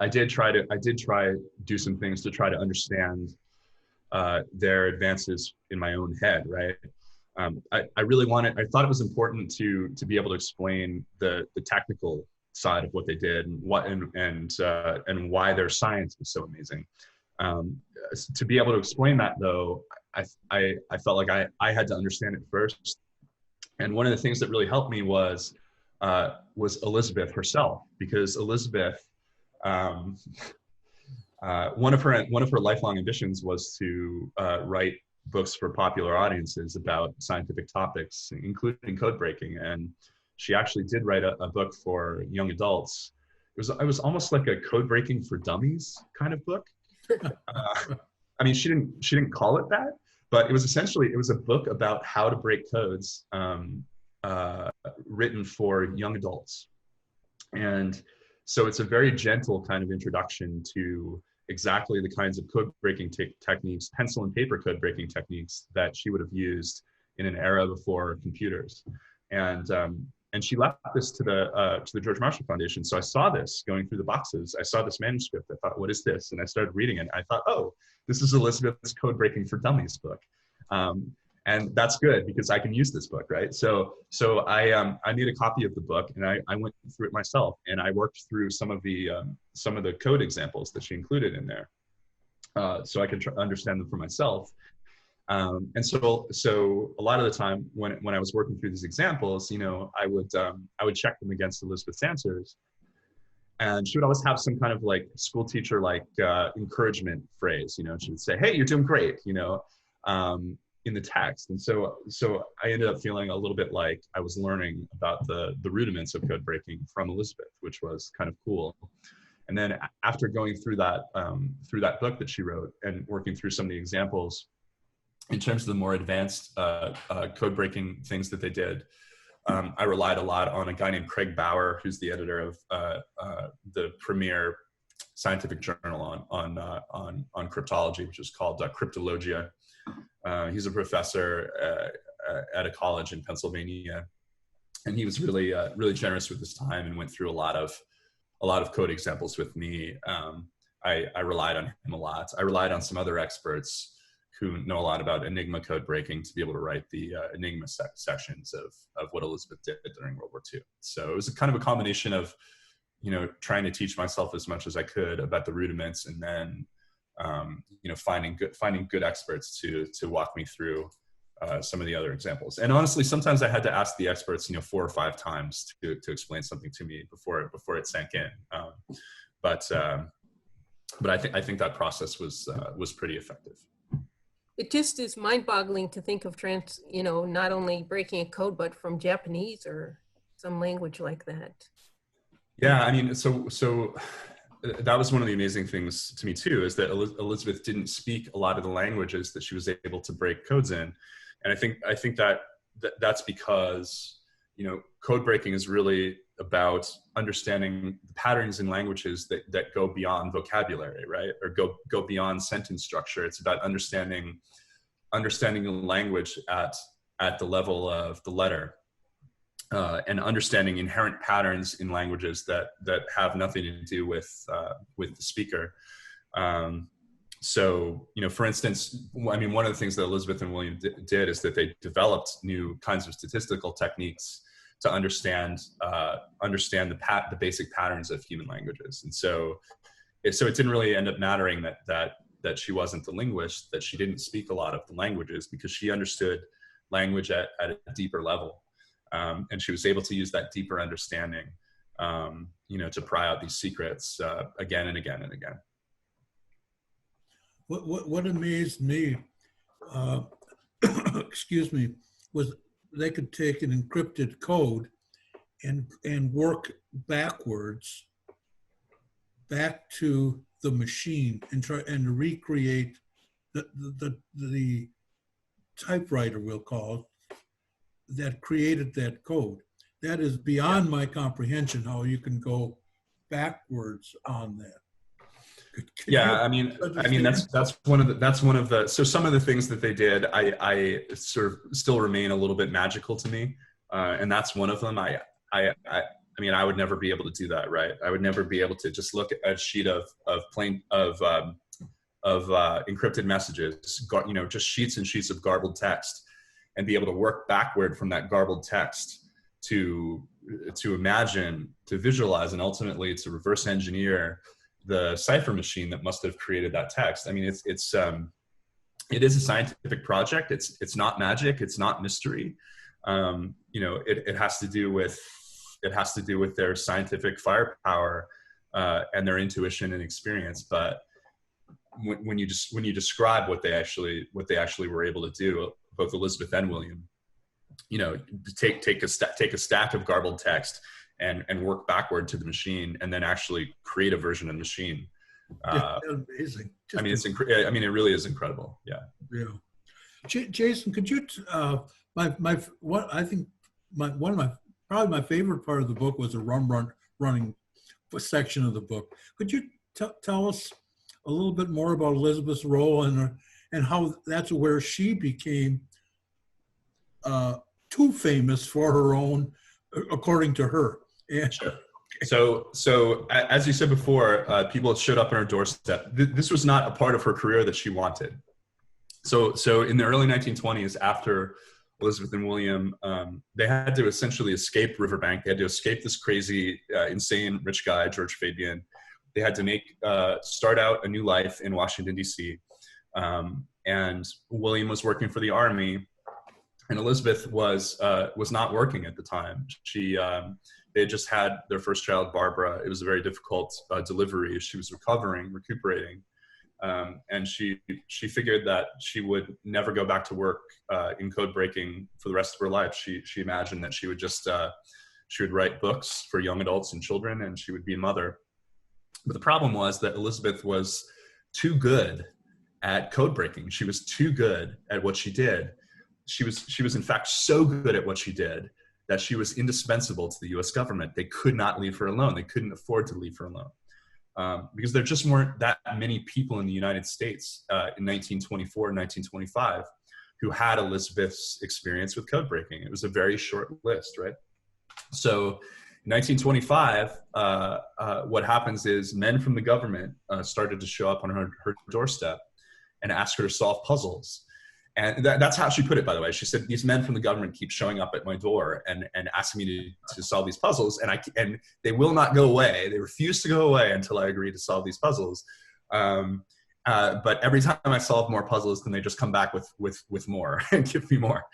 I did try do some things to try to understand their advances in my own head, right? I thought it was important to be able to explain the technical side of what they did and why their science was so amazing. To be able to explain that, though, I felt like I had to understand it first. And one of the things that really helped me was Elizabeth herself, because Elizabeth, one of her lifelong ambitions was to write books for popular audiences about scientific topics, including code breaking. And she actually did write a book for young adults. It was almost like a code breaking for dummies kind of book. I mean, she didn't call it that, but it was a book about how to break codes, written for young adults. And so it's a very gentle kind of introduction to exactly the kinds of code breaking techniques, pencil and paper code breaking techniques that she would have used in an era before computers. And she left this to the George Marshall Foundation. So I saw this going through the boxes. I saw this manuscript. I thought, what is this? And I started reading it. I thought, oh, this is Elizabeth's Code Breaking for Dummies book. And that's good, because I can use this book, right? So I made a copy of the book, and I went through it myself, and I worked through some of the code examples that she included in there, so I could understand them for myself. And so a lot of the time when I was working through these examples, I would check them against Elizabeth's answers, and she would always have some kind of like school teacher encouragement phrase. She would say, "Hey, you're doing great," in the text. And so I ended up feeling a little bit like I was learning about the rudiments of code breaking from Elizabeth, which was kind of cool. And then after going through that book that she wrote and working through some of the examples, in terms of the more advanced code breaking things that they did, I relied a lot on a guy named Craig Bauer, who's the editor of the premier scientific journal on cryptology, which is called Cryptologia. He's a professor at a college in Pennsylvania, and he was really generous with his time and went through a lot of code examples with me. I relied on him a lot. I relied on some other experts who know a lot about Enigma code breaking to be able to write the Enigma sections of what Elizabeth did during World War II. So it was kind of a combination of trying to teach myself as much as I could about the rudiments, and then finding good experts to walk me through some of the other examples. And honestly, sometimes I had to ask the experts 4 or 5 times to explain something to me before it sank in. But I think that process was pretty effective. It just is mind-boggling to think of not only breaking a code, but from Japanese or some language like that. Yeah, I mean, so that was one of the amazing things to me too, is that Elizabeth didn't speak a lot of the languages that she was able to break codes in. And I think that's because, code breaking is really about understanding the patterns in languages that go beyond vocabulary, right? Or go beyond sentence structure. It's about understanding the language at the level of the letter. And understanding inherent patterns in languages that have nothing to do with the speaker. So, for instance, I mean, one of the things that Elizabeth and William did is that they developed new kinds of statistical techniques to understand the basic patterns of human languages. And so it didn't really end up mattering that that she wasn't a linguist, that she didn't speak a lot of the languages, because she understood language at a deeper level. And she was able to use that deeper understanding, to pry out these secrets again and again and again. What amazed me, excuse me, was they could take an encrypted code and work backwards back to the machine and try and recreate the typewriter, we'll call it, that created that code. That is beyond my comprehension, how you can go backwards on that. Yeah, I mean that's one of the so some of the things that they did I sort of still remain a little bit magical to me, and that's one of them. I mean, I would never be able to do that, right? I would never be able to just look at a sheet of encrypted messages, just sheets and sheets of garbled text, and be able to work backward from that garbled text to imagine, to visualize, and ultimately to reverse engineer the cipher machine that must have created that text. I mean, it is a scientific project. It's not magic. It's not mystery. It has to do with their scientific firepower and their intuition and experience. But when you describe what they actually were able to do, both Elizabeth and William, take a stack of garbled text and work backward to the machine, and then actually create a version of the machine. Amazing. I mean, it really is incredible. Yeah. Yeah. Jason, could you? Probably my favorite part of the book was the running section of the book. Could you tell us a little bit more about Elizabeth's role and how that's where she became too famous for her own, according to her. Yeah. Sure. So as you said before, people showed up on her doorstep. This was not a part of her career that she wanted. So in the early 1920s, after Elizabeth and William, they had to essentially escape Riverbank. They had to escape this crazy, insane rich guy, George Fabian. They had to start out a new life in Washington, D.C. And William was working for the Army, and Elizabeth was not working at the time. They had just had their first child, Barbara. It was a very difficult delivery. She was recuperating. And she figured that she would never go back to work in code breaking for the rest of her life. She imagined that she would just she would write books for young adults and children, and she would be a mother. But the problem was that Elizabeth was too good at code breaking. She was too good at what she did. She was in fact so good at what she did that she was indispensable to the U.S. government. They could not leave her alone. They couldn't afford to leave her alone. Because there just weren't that many people in the United States in 1924 and 1925 who had Elizabeth's experience with code breaking. It was a very short list, right? So in 1925, what happens is men from the government started to show up on her doorstep and ask her to solve puzzles. And that's how she put it, by the way. She said, these men from the government keep showing up at my door and asking me to solve these puzzles, and they will not go away. They refuse to go away until I agree to solve these puzzles. But every time I solve more puzzles, then they just come back with more and give me more.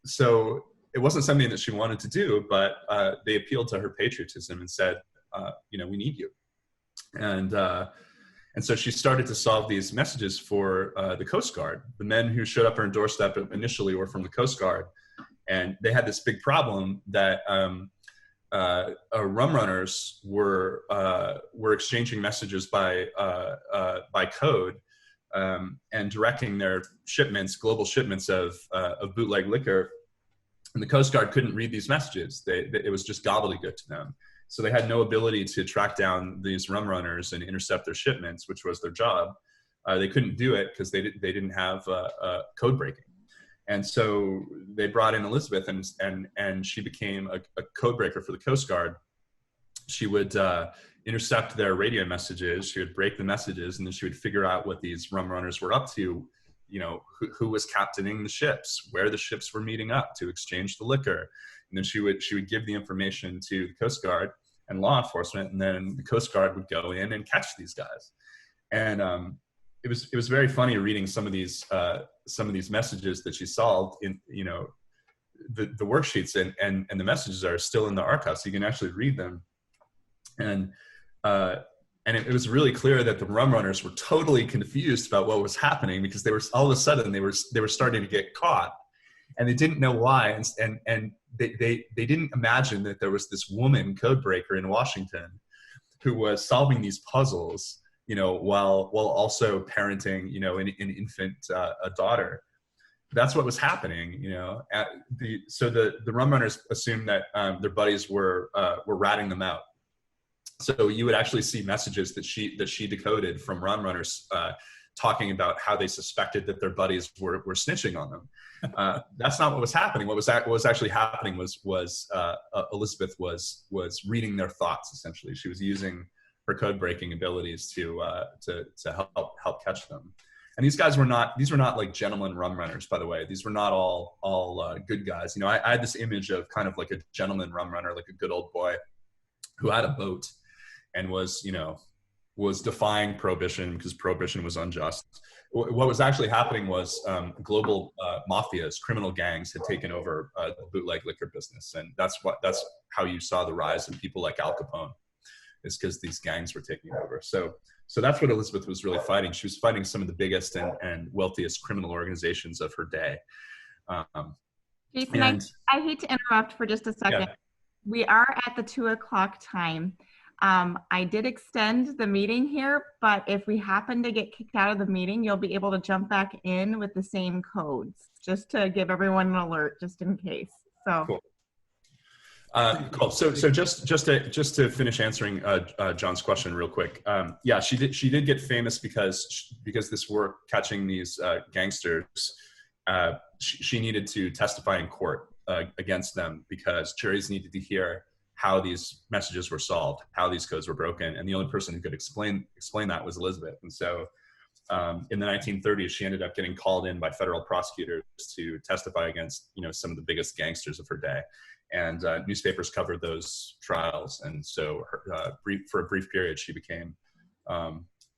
So it wasn't something that she wanted to do, but they appealed to her patriotism and said, we need you. And so she started to solve these messages for the Coast Guard. The men who showed up on her doorstep initially were from the Coast Guard. And they had this big problem that rum runners were exchanging messages by code and directing their shipments, global shipments of bootleg liquor. And the Coast Guard couldn't read these messages. It was just gobbledygook to them. So they had no ability to track down these rum runners and intercept their shipments, which was their job. They couldn't do it because they didn't have code breaking. And so they brought in Elizabeth, and she became a code breaker for the Coast Guard. She would intercept their radio messages. She would break the messages, and then she would figure out what these rum runners were up to. Who was captaining the ships, where the ships were meeting up to exchange the liquor. And then she would give the information to the Coast Guard and law enforcement, and then the Coast Guard would go in and catch these guys. And it was very funny reading some of these messages that she solved in, you know, the worksheets, and the messages are still in the archive, so you can actually read them. And it was really clear that the rum runners were totally confused about what was happening, because they were all of a sudden they were starting to get caught, and they didn't know why, and they didn't imagine that there was this woman code breaker in Washington who was solving these puzzles, you know, while also parenting, you know, an infant, a daughter. That's what was happening, you know. So the rum runners assumed that their buddies were ratting them out. So you would actually see messages that she decoded from rum runners talking about how they suspected that their buddies were snitching on them. That's not what was happening. What was actually happening was Elizabeth was reading their thoughts. Essentially, she was using her code breaking abilities to help catch them. And these were not like gentlemen rum runners, by the way. These were not all good guys. You know, I had this image of kind of like a gentleman rum runner, like a good old boy who had a boat and was defying prohibition because prohibition was unjust. What was actually happening was global mafias, criminal gangs had taken over the bootleg liquor business. And that's how you saw the rise of people like Al Capone, is because these gangs were taking over. So that's what Elizabeth was really fighting. She was fighting some of the biggest and wealthiest criminal organizations of her day. Jason, I hate to interrupt for just a second. Yeah. We are at the 2 o'clock time. I did extend the meeting here, but if we happen to get kicked out of the meeting, you'll be able to jump back in with the same codes, just to give everyone an alert, just in case. So. Cool. Cool. So just to finish answering John's question real quick. Yeah, she did get famous because this work catching these gangsters, she needed to testify in court against them, because juries needed to hear how these messages were solved, how these codes were broken, and the only person who could explain that was Elizabeth. And so in the 1930s, she ended up getting called in by federal prosecutors to testify against, you know, some of the biggest gangsters of her day. And newspapers covered those trials. And so for a brief period, she became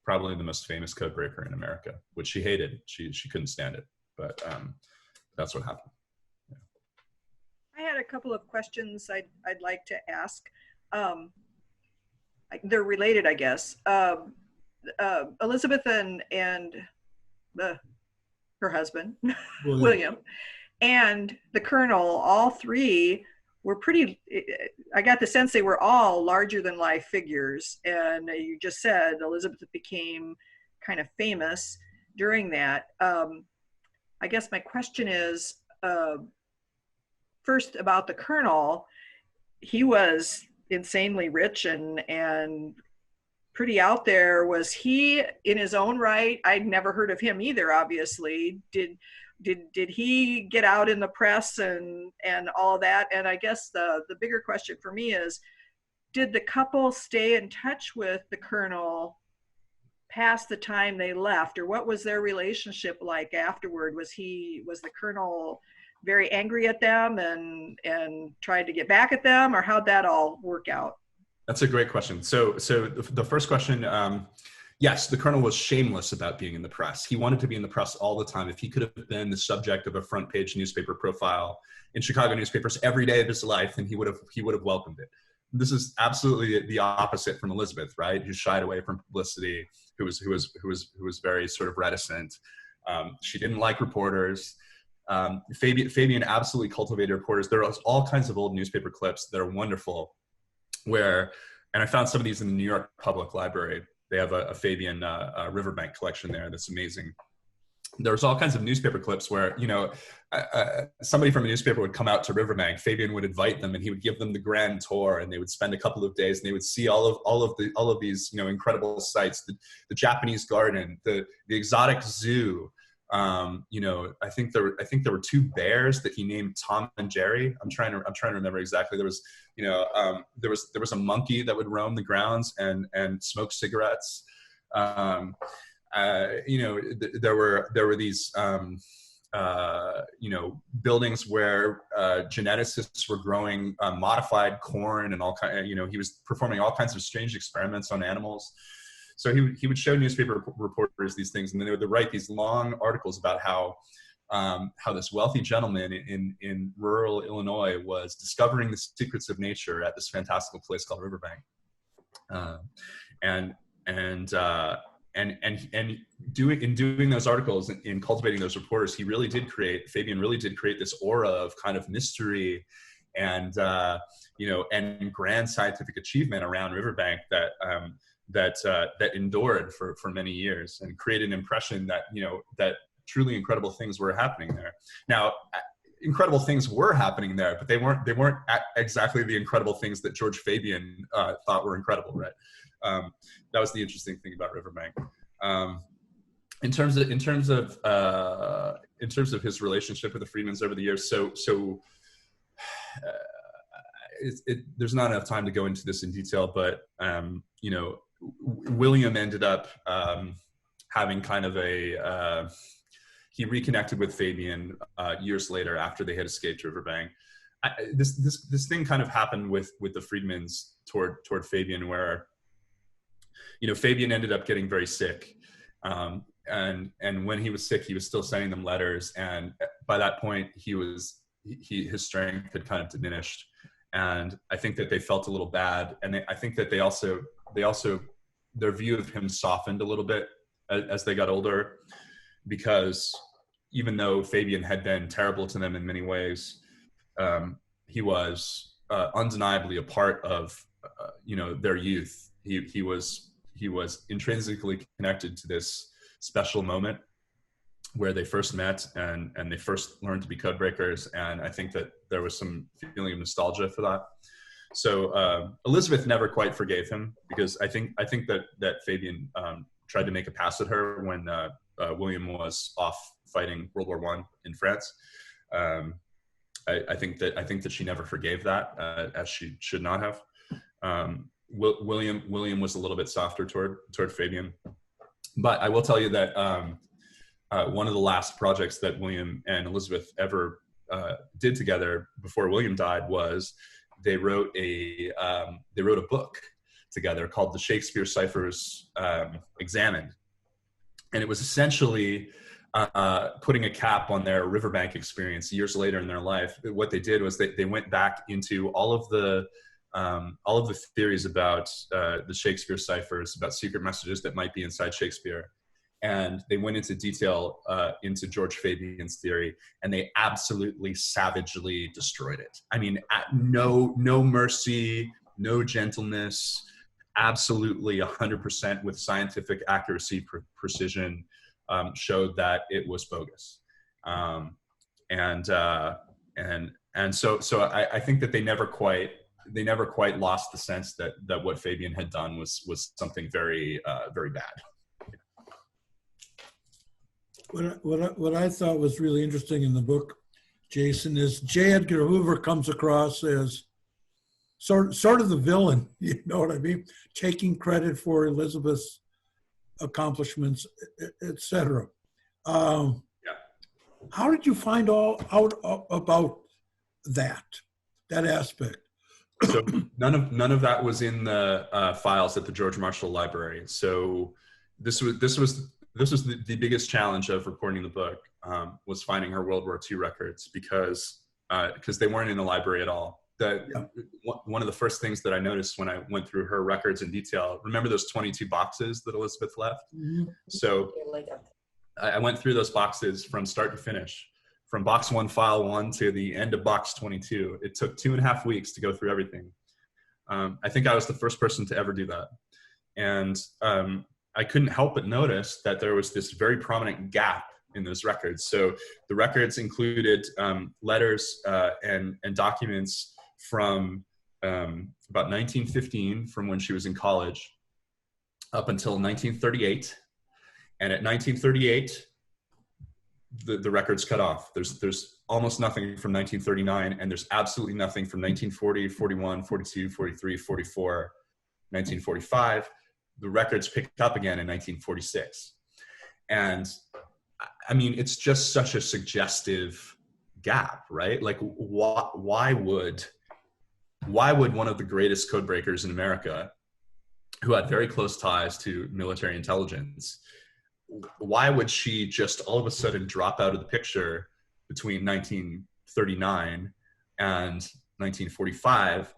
probably the most famous code breaker in America, which she hated. She couldn't stand it, but that's what happened. Yeah. I had a couple of questions I'd like to ask. They're related, I guess. Elizabeth and her husband, William, and the Colonel, all three were pretty, I got the sense they were all larger than life figures. And you just said Elizabeth became kind of famous during that. I guess my question is, first about the Colonel. He was insanely rich and pretty out there. Was he in his own right? I'd never heard of him either, obviously. Did he get out in the press and all that? And I guess the bigger question for me is, did the couple stay in touch with the Colonel past the time they left, or what was their relationship like afterward? Was the Colonel very angry at them and tried to get back at them, or how'd that all work out? That's a great question. So the first question, yes, the Colonel was shameless about being in the press. He wanted to be in the press all the time. If he could have been the subject of a front page newspaper profile in Chicago newspapers every day of his life, then he would have welcomed it. This is absolutely the opposite from Elizabeth, right? Who shied away from publicity, who was very sort of reticent. She didn't like reporters. Fabian absolutely cultivated reporters. There are all kinds of old newspaper clips that are wonderful, and I found some of these in the New York Public Library. They have a Fabian Riverbank collection there that's amazing. There's all kinds of newspaper clips where, you know, somebody from a newspaper would come out to Riverbank. Fabian would invite them, and he would give them the grand tour, and they would spend a couple of days, and they would see all of these, you know, incredible sights: the Japanese garden, the exotic zoo. You know, I think there were two bears that he named Tom and Jerry. I'm trying to remember exactly. There was, you know, there was a monkey that would roam the grounds and smoke cigarettes. You know, there were these, you know, buildings where geneticists were growing modified corn and all kind. You know, he was performing all kinds of strange experiments on animals. So he would show newspaper reporters these things, and then they would write these long articles about how this wealthy gentleman in rural Illinois was discovering the secrets of nature at this fantastical place called Riverbank. And doing those articles, in cultivating those reporters, Fabian really did create this aura of kind of mystery and and grand scientific achievement around Riverbank that endured for many years, and created an impression that that truly incredible things were happening there. Now, incredible things were happening there, but they weren't exactly the incredible things that George Fabian thought were incredible, right? That was the interesting thing about Riverbank. In terms of his relationship with the Freedmens over the years, there's not enough time to go into this in detail, but William ended up having kind of he reconnected with Fabian years later after they had escaped Riverbank. This thing kind of happened with the Freedmens toward Fabian, where Fabian ended up getting very sick, and when he was sick, he was still sending them letters, and by that point, his strength had kind of diminished, and I think that they felt a little bad, and I think that they also their view of him softened a little bit as they got older, because even though Fabian had been terrible to them in many ways, he was undeniably a part of their youth. He was intrinsically connected to this special moment where they first met and they first learned to be code breakers, and I think that there was some feeling of nostalgia for that. So Elizabeth never quite forgave him, because I think that Fabian tried to make a pass at her when William was off fighting World War I in France. I think that she never forgave that, as she should not have. William was a little bit softer toward Fabian, but I will tell you that one of the last projects that William and Elizabeth ever did together before William died was they wrote a book together called The Shakespeare Ciphers Examined, and it was essentially putting a cap on their Riverbank experience years later in their life. What they did was they went back into all of the theories about the Shakespeare ciphers, about secret messages that might be inside Shakespeare. And they went into detail into George Fabian's theory, and they absolutely savagely destroyed it. I mean, no mercy, no gentleness, absolutely 100% with scientific accuracy, precision, showed that it was bogus. And so I think that they never quite lost the sense that what Fabian had done was something very, very bad. What I thought was really interesting in the book, Jason, is J. Edgar Hoover comes across as sort of the villain, you know what I mean? Taking credit for Elizabeth's accomplishments, etc. How did you find out about that aspect? So none of that was in the files at the George Marshall Library. So this was the biggest challenge of reporting the book, was finding her World War II records, because they weren't in the library at all. One of the first things that I noticed when I went through her records in detail, remember those 22 boxes that Elizabeth left? Mm-hmm. So I went through those boxes from start to finish, from box 1, file 1 to the end of box 22. It took 2.5 weeks to go through everything. I think I was the first person to ever do that. And I couldn't help but notice that there was this very prominent gap in those records. So the records included letters and documents from about 1915, from when she was in college, up until 1938. And at 1938, the records cut off. There's almost nothing from 1939, and there's absolutely nothing from 1940, 41, 42, 43, 44, 1945. The records picked up again in 1946. And I mean, it's just such a suggestive gap, right? Like, why would one of the greatest code breakers in America who had very close ties to military intelligence, why would she just all of a sudden drop out of the picture between 1939 and 1945?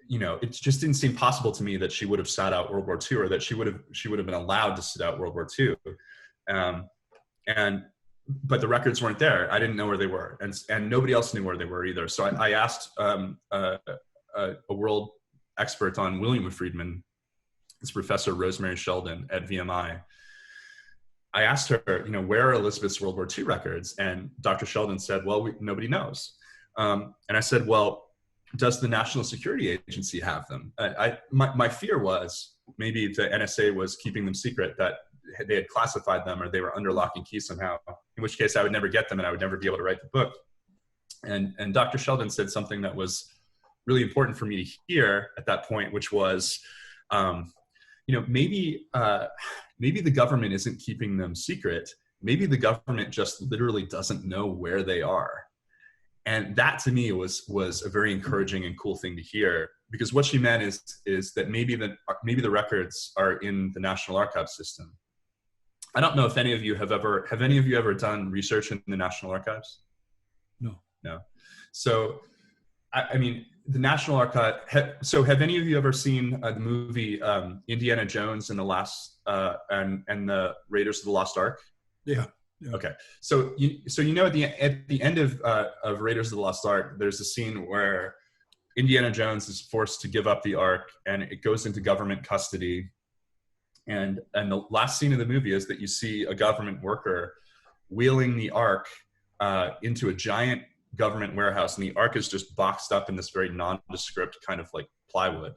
You know, it just didn't seem possible to me that she would have sat out World War II, or that she would have been allowed to sit out World War II. But the records weren't there. I didn't know where they were, and nobody else knew where they were either. So I asked a world expert on William Friedman, this Professor Rosemary Sheldon at VMI. I asked her, you know, where are Elizabeth's World War II records? And Dr. Sheldon said, well, nobody knows. And I said, well, does the National Security Agency have them? My fear was maybe the NSA was keeping them secret, that they had classified them or they were under lock and key somehow, in which case I would never get them and I would never be able to write the book. And Dr. Sheldon said something that was really important for me to hear at that point, which was, you know, maybe the government isn't keeping them secret. Maybe the government just literally doesn't know where they are. And that to me was a very encouraging and cool thing to hear, because what she meant is that maybe the records are in the National Archives system. I don't know if any of you have any of you ever done research in the National Archives? No. So, I mean, the National Archive, so have any of you ever seen the movie Indiana Jones and the the Raiders of the Lost Ark? Yeah. Okay, so you know at the end of Raiders of the Lost Ark, there's a scene where Indiana Jones is forced to give up the Ark and it goes into government custody. And the last scene of the movie is that you see a government worker wheeling the Ark into a giant government warehouse, and the Ark is just boxed up in this very nondescript kind of like plywood.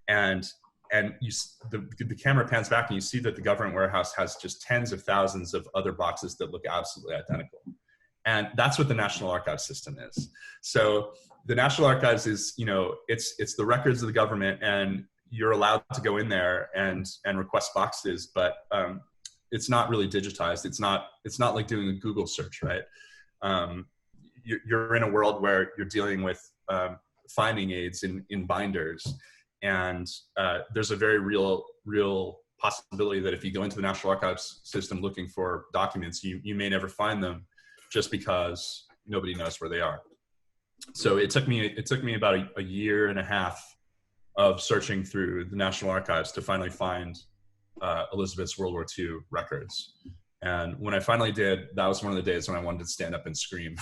And the camera pans back and you see that the government warehouse has just tens of thousands of other boxes that look absolutely identical. And that's what the National Archives system is. So the National Archives is, you know, it's the records of the government, and you're allowed to go in there and request boxes, but it's not really digitized. It's not like doing a Google search, right? You're in a world where you're dealing with finding aids in binders. And there's a very real possibility that if you go into the National Archives system looking for documents, you may never find them, just because nobody knows where they are. So it took me about a year and a half of searching through the National Archives to finally find Elizabeth's World War II records. And when I finally did, that was one of the days when I wanted to stand up and scream,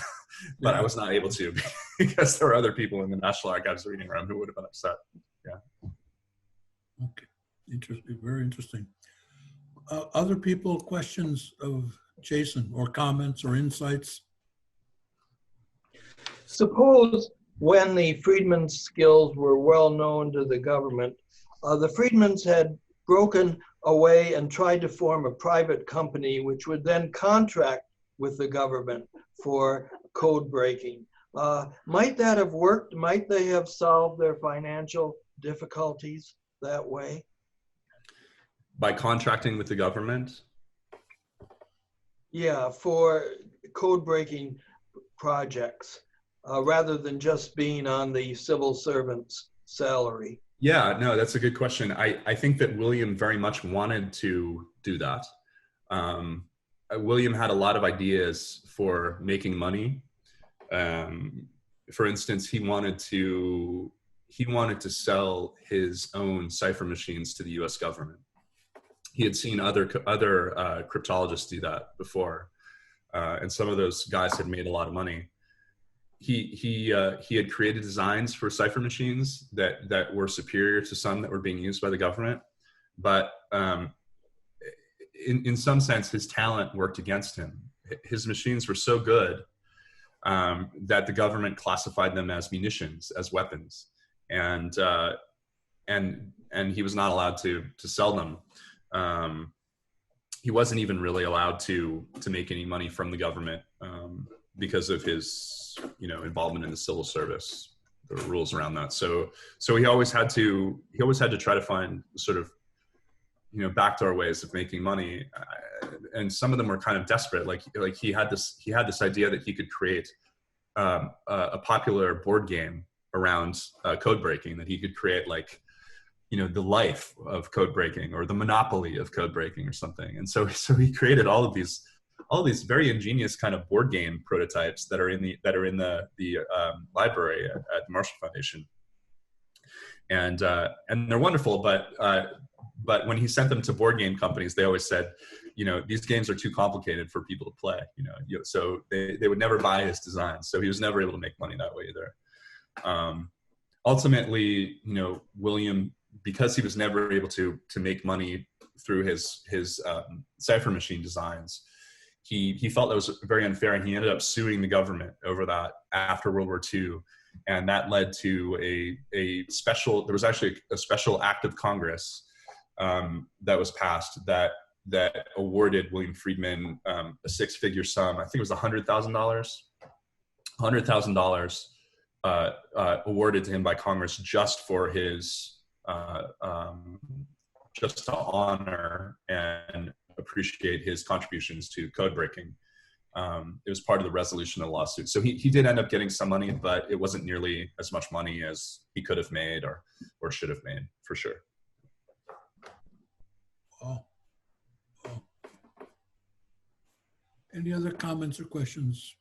but I was not able to because there were other people in the National Archives reading room who would have been upset. Yeah. Okay, interesting, very interesting. Other people, questions of Jason, or comments or insights? Suppose when the Freedmen's skills were well known to the government, the Freedmens had broken away and tried to form a private company which would then contract with the government for code breaking. Might that have worked? Might they have solved their financial difficulties that way? By contracting with the government? Yeah, for code breaking projects, rather than just being on the civil servant's salary. Yeah, no, that's a good question. I think that William very much wanted to do that. William had a lot of ideas for making money. For instance, he wanted to sell his own cipher machines to the U.S. government. He had seen other cryptologists do that before, and some of those guys had made a lot of money. He had created designs for cipher machines that were superior to some that were being used by the government, but in some sense, his talent worked against him. His machines were so good that the government classified them as munitions, as weapons, and he was not allowed to sell them. He wasn't even really allowed to make any money from the government because of his, involvement in the civil service. There were rules around that. So he always had to try to find sort of, backdoor ways of making money, and some of them were kind of desperate. Like he had this idea that he could create a popular board game around code breaking, that he could create like the life of code breaking or the monopoly of code breaking or something. And so he created all of these very ingenious kind of board game prototypes that are in the library at the Marshall Foundation. And they're wonderful, but when he sent them to board game companies, they always said, these games are too complicated for people to play. So they would never buy his designs. So he was never able to make money that way either. Ultimately, William, because he was never able to make money through his cipher machine designs, he felt that was very unfair, and he ended up suing the government over that after World War II. And that led to there was actually a special act of Congress that was passed that awarded William Friedman a six-figure sum. I think it was $100,000 awarded to him by Congress just for his just to honor and appreciate his contributions to code breaking. It was part of the resolution of the lawsuit. So he did end up getting some money, but it wasn't nearly as much money as he could have made or should have made, for sure. Oh. Any other comments or questions?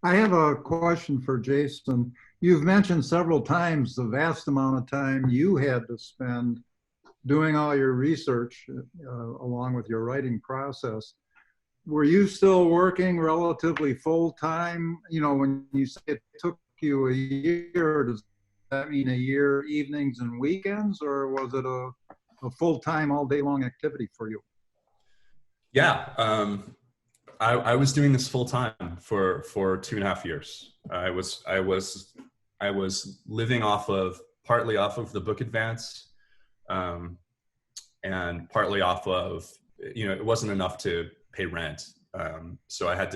I have a question for Jason. You've mentioned several times the vast amount of time you had to spend doing all your research along with your writing process. Were you still working relatively full-time? When you say it took you a year, does that mean a year evenings and weekends, or was it a full-time, all-day-long activity for you? Yeah, I was doing this full-time for 2.5 years. I was living partly off of the book advance, and partly off of, it wasn't enough to pay rent. So I had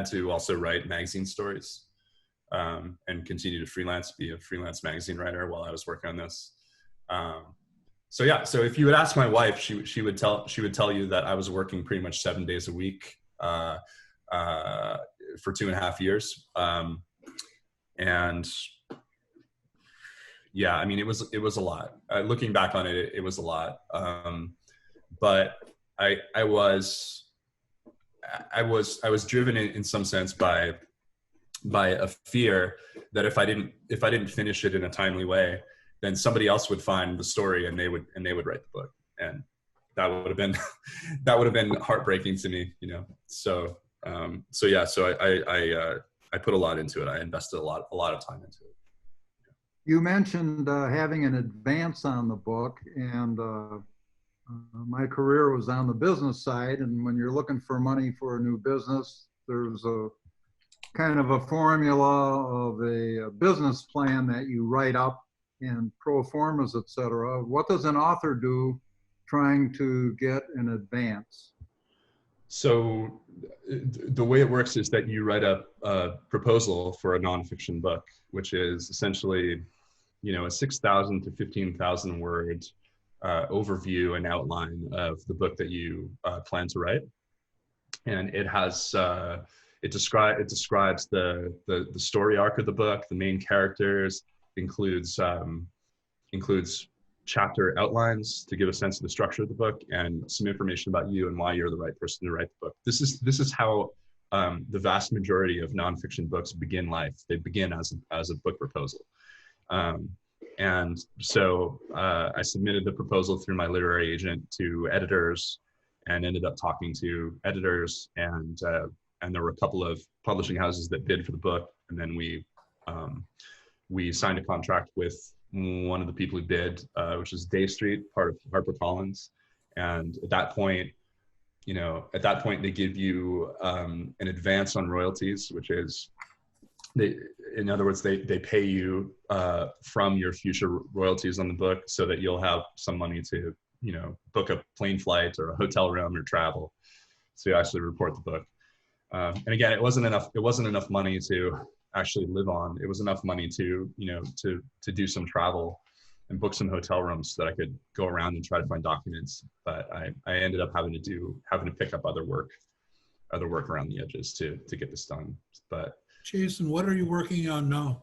to also write magazine stories, and continue to be a freelance magazine writer while I was working on this. So if you would ask my wife, she would tell you that I was working pretty much 7 days a week, for 2.5 years. And yeah, I mean, it was a lot. Looking back on it, it was a lot. But I was driven in some sense by a fear that if I didn't finish it in a timely way, then somebody else would find the story and they would write the book, and that would have been heartbreaking to me, So I put a lot into it. I invested a lot of time into it. You mentioned having an advance on the book, and my career was on the business side, and when you're looking for money for a new business, there's a kind of a formula of a business plan that you write up and pro formas, etc. What does an author do trying to get an advance? So the way it works is that you write up a proposal for a nonfiction book, which is essentially, a 6,000 to 15,000 word overview and outline of the book that you plan to write. And it has, it describes the story arc of the book, the main characters, includes chapter outlines to give a sense of the structure of the book, and some information about you and why you're the right person to write the book. This is how the vast majority of nonfiction books begin life. They begin as a book proposal. And so I submitted the proposal through my literary agent to editors, and ended up talking to editors, and there were a couple of publishing houses that bid for the book, and then we signed a contract with one of the people who bid, which is Day Street, part of HarperCollins. And at that point, they give you an advance on royalties, which is, in other words, they pay you from your future royalties on the book, so that you'll have some money to, book a plane flight or a hotel room or travel. So you actually report the book. And again, it wasn't enough money to actually live on. It was enough money to do some travel and book some hotel rooms so that I could go around and try to find documents. But I ended up having to pick up other work around the edges to get this done. But Jason, what are you working on now?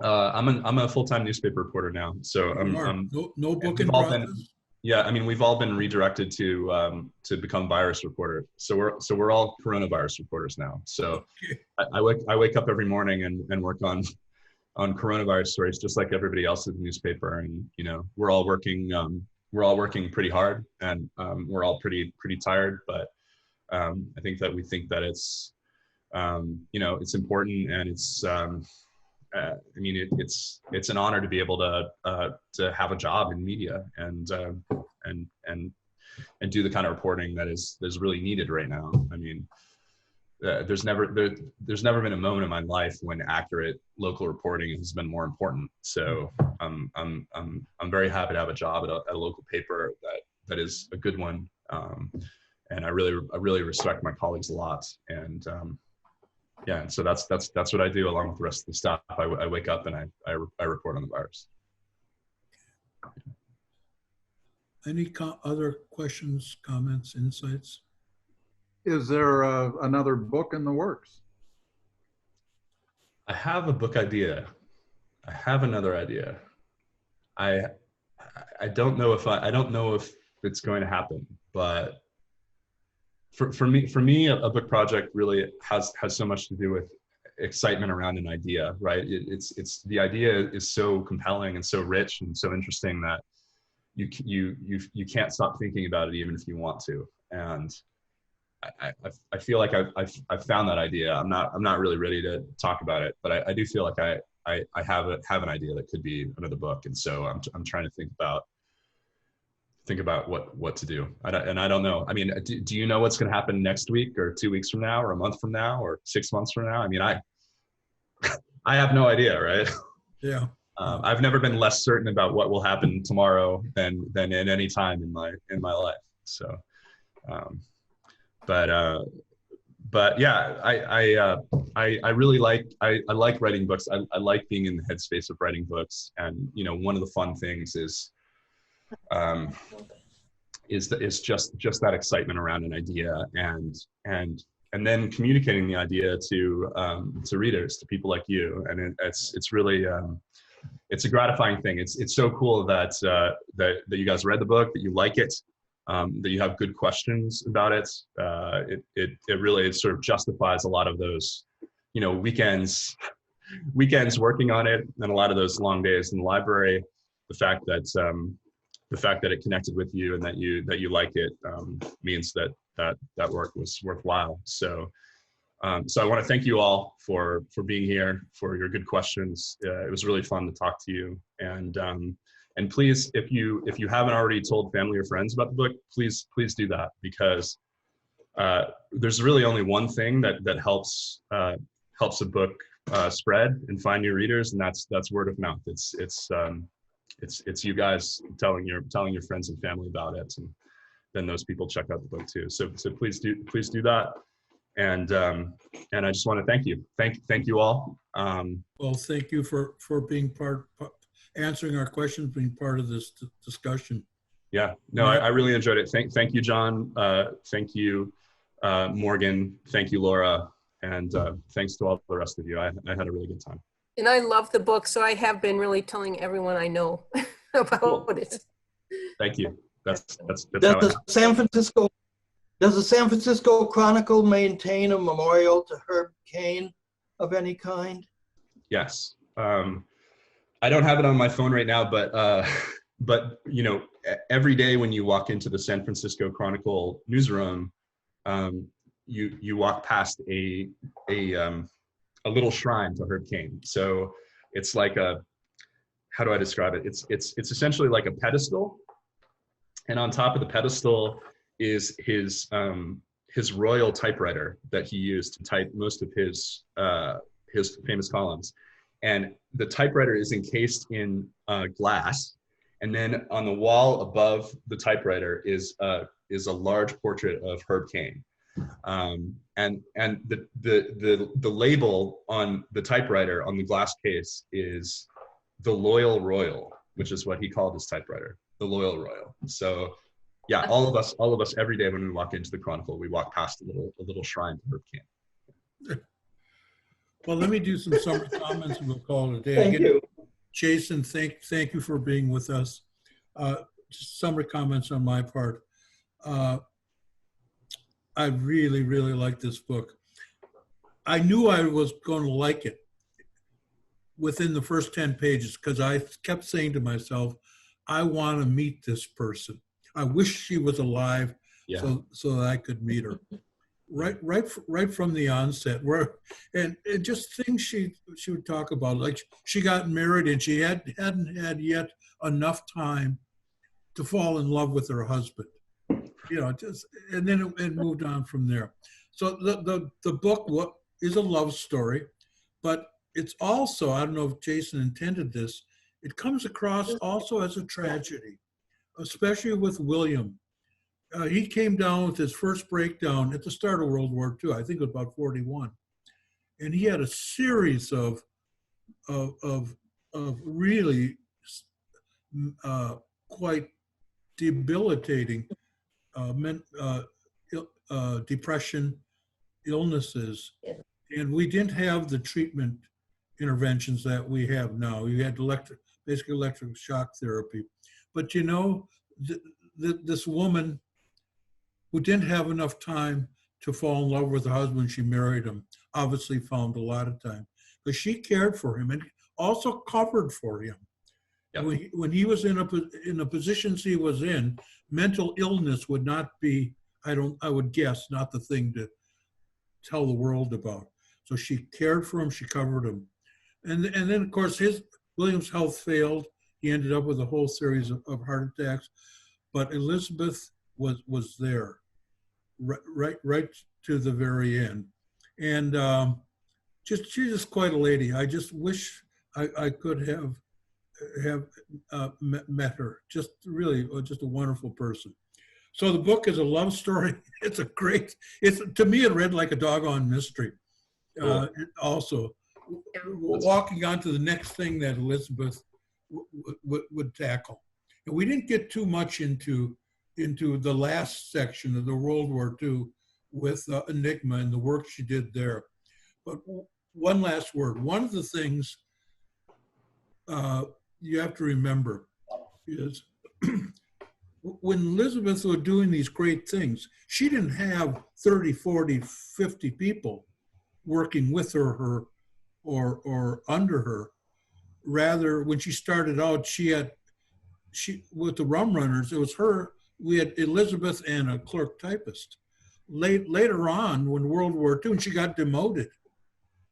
I'm a full-time newspaper reporter now. So no book in we've all process? been, yeah, I mean, we've all been redirected to become virus reporters. So we're all coronavirus reporters now. So Okay. I wake up every morning and work on coronavirus stories, just like everybody else in the newspaper. And we're all working pretty hard, and we're all pretty tired. But I think that we think that it's it's important, and it's I mean, it's an honor to be able to have a job in media and do the kind of reporting that is really needed right now. I mean, there's never been a moment in my life when accurate local reporting has been more important. So I'm very happy to have a job at a local paper that is a good one, and I really respect my colleagues a lot. And yeah, and so that's what I do along with the rest of the staff. I wake up and I report on the virus. Any other questions, comments, insights? Is there another book in the works? I have a book idea. I have another idea. I don't know if it's going to happen, but for me, a book project really has so much to do with excitement around an idea, right? It's the idea is so compelling and so rich and so interesting that you can't stop thinking about it even if you want to. And I feel like I've found that idea. I'm not really ready to talk about it, but I do feel like I have an idea that could be another book. And so I'm trying to think about what to do. I don't know. I mean, do you know what's going to happen next week or 2 weeks from now or a month from now or 6 months from now? I mean, I have no idea, right? Yeah. I've never been less certain about what will happen tomorrow than at any time in my life. So, but yeah, I really like writing books. I like being in the headspace of writing books, and one of the fun things is just that excitement around an idea, and then communicating the idea to readers, to people like you, and it's really it's a gratifying thing. It's so cool that you guys read the book, that you like it, that you have good questions about it. It really sort of justifies a lot of those weekends working on it, and a lot of those long days in the library. The fact that it connected with you and that you like it means that work was worthwhile. So I want to thank you all for being here, for your good questions. It was really fun to talk to you. And please, if you haven't already told family or friends about the book, please do that, because there's really only one thing that helps a book spread and find new readers, and that's word of mouth. It's you guys telling your friends and family about it, and then those people check out the book too. So please do that. And I just want to thank you all. Well, thank you for being answering our questions, being part of this discussion. Yeah, no, I really enjoyed it. Thank you, John. Thank you, Morgan. Thank you, Laura. And thanks to all the rest of you. I had a really good time. And I love the book, so I have been really telling everyone I know about it. Thank you. That's Does the San Francisco Chronicle maintain a memorial to Herb Cain of any kind? Yes. I don't have it on my phone right now, but every day when you walk into the San Francisco Chronicle newsroom, you walk past a little shrine to Herb Cain. So it's like how do I describe it? It's essentially like a pedestal, and on top of the pedestal is his royal typewriter that he used to type most of his famous columns. And the typewriter is encased in glass, and then on the wall above the typewriter is a large portrait of Herb Cain. And the label on the typewriter on the glass case is the Loyal Royal, which is what he called his typewriter, the Loyal Royal. So yeah, all of us every day when we walk into the Chronicle, we walk past a little shrine to Herb Cain. Well, let me do some summary comments and we'll call it a day. Thank you. Jason, thank you for being with us. Just summary comments on my part. I really, really like this book. I knew I was going to like it within the first 10 pages because I kept saying to myself, I want to meet this person. I wish she was alive so that I could meet her. Right from the onset, and just things she would talk about, like she got married and she hadn't had yet enough time to fall in love with her husband, and then it moved on from there. So the book is a love story, but it's also, I don't know if Jason intended this, it comes across also as a tragedy, especially with William. He came down with his first breakdown at the start of World War II. I think it was about 41. And he had a series of really quite debilitating depression, illnesses. And we didn't have the treatment interventions that we have now. You had basically electric shock therapy. But this woman who didn't have enough time to fall in love with her husband, she married him, obviously found a lot of time. But she cared for him and also covered for him. Yep. When he was in the positions he was in, mental illness would not be, I would guess, not the thing to tell the world about. So she cared for him, she covered him. And then, of course, William's health failed. He ended up with a whole series of heart attacks. But Elizabeth was there, right to the very end. And she's just quite a lady. I just wish I could have met her. Just really, just a wonderful person. So the book is a love story. To me, it read like a doggone mystery. Also, walking on to the next thing that Elizabeth would tackle. And we didn't get too much into the last section of the World War II with Enigma and the work she did there. But one last word. One of the things you have to remember is when Elizabeth was doing these great things, she didn't have 30, 40, 50 people working with her or under her. Rather, when she started out, with the rum runners, it was her. We had Elizabeth and a clerk typist. Later on, when World War II, and she got demoted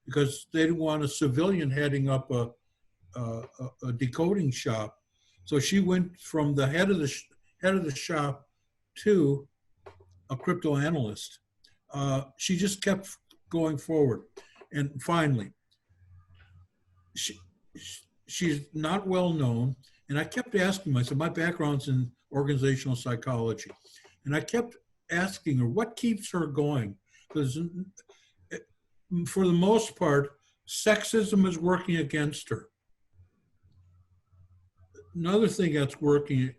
because they didn't want a civilian heading up a decoding shop. So she went from the head of the shop to a cryptoanalyst. She just kept going forward. And finally, she's not well known. And I kept asking myself, my background's in organizational psychology. And I kept asking her, what keeps her going? Because for the most part, sexism is working against her. Another thing that's working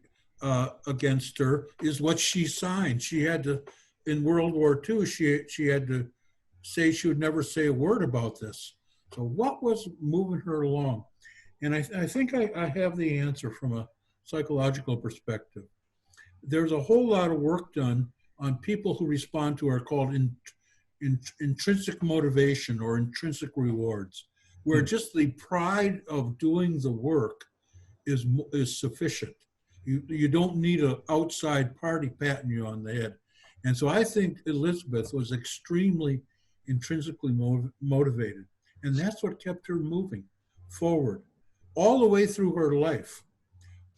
against her is what she signed. She had to, in World War II, she had to say she would never say a word about this. So what was moving her along? And I think I have the answer from a psychological perspective. There's a whole lot of work done on people who respond to are called intrinsic motivation or intrinsic rewards, where just the pride of doing the work is sufficient. You don't need an outside party patting you on the head. And so I think Elizabeth was extremely intrinsically motivated. And that's what kept her moving forward all the way through her life,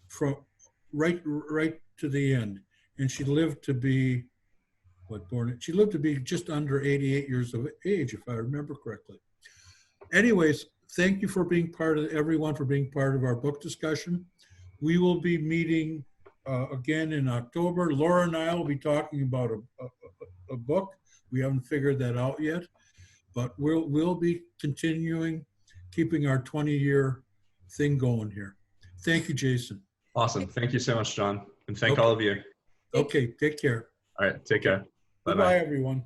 from right to the end. And she lived to be, she lived to be just under 88 years of age, if I remember correctly. Anyways, thank you for being everyone for being part of our book discussion. We will be meeting again in October. Laura and I will be talking about a book. We haven't figured that out yet, but we'll be continuing, keeping our 20-year thing going here. Thank you, Jason. Awesome. Thank you so much, John. And thank all of you. Okay, take care. All right, take care. Bye-bye, everyone.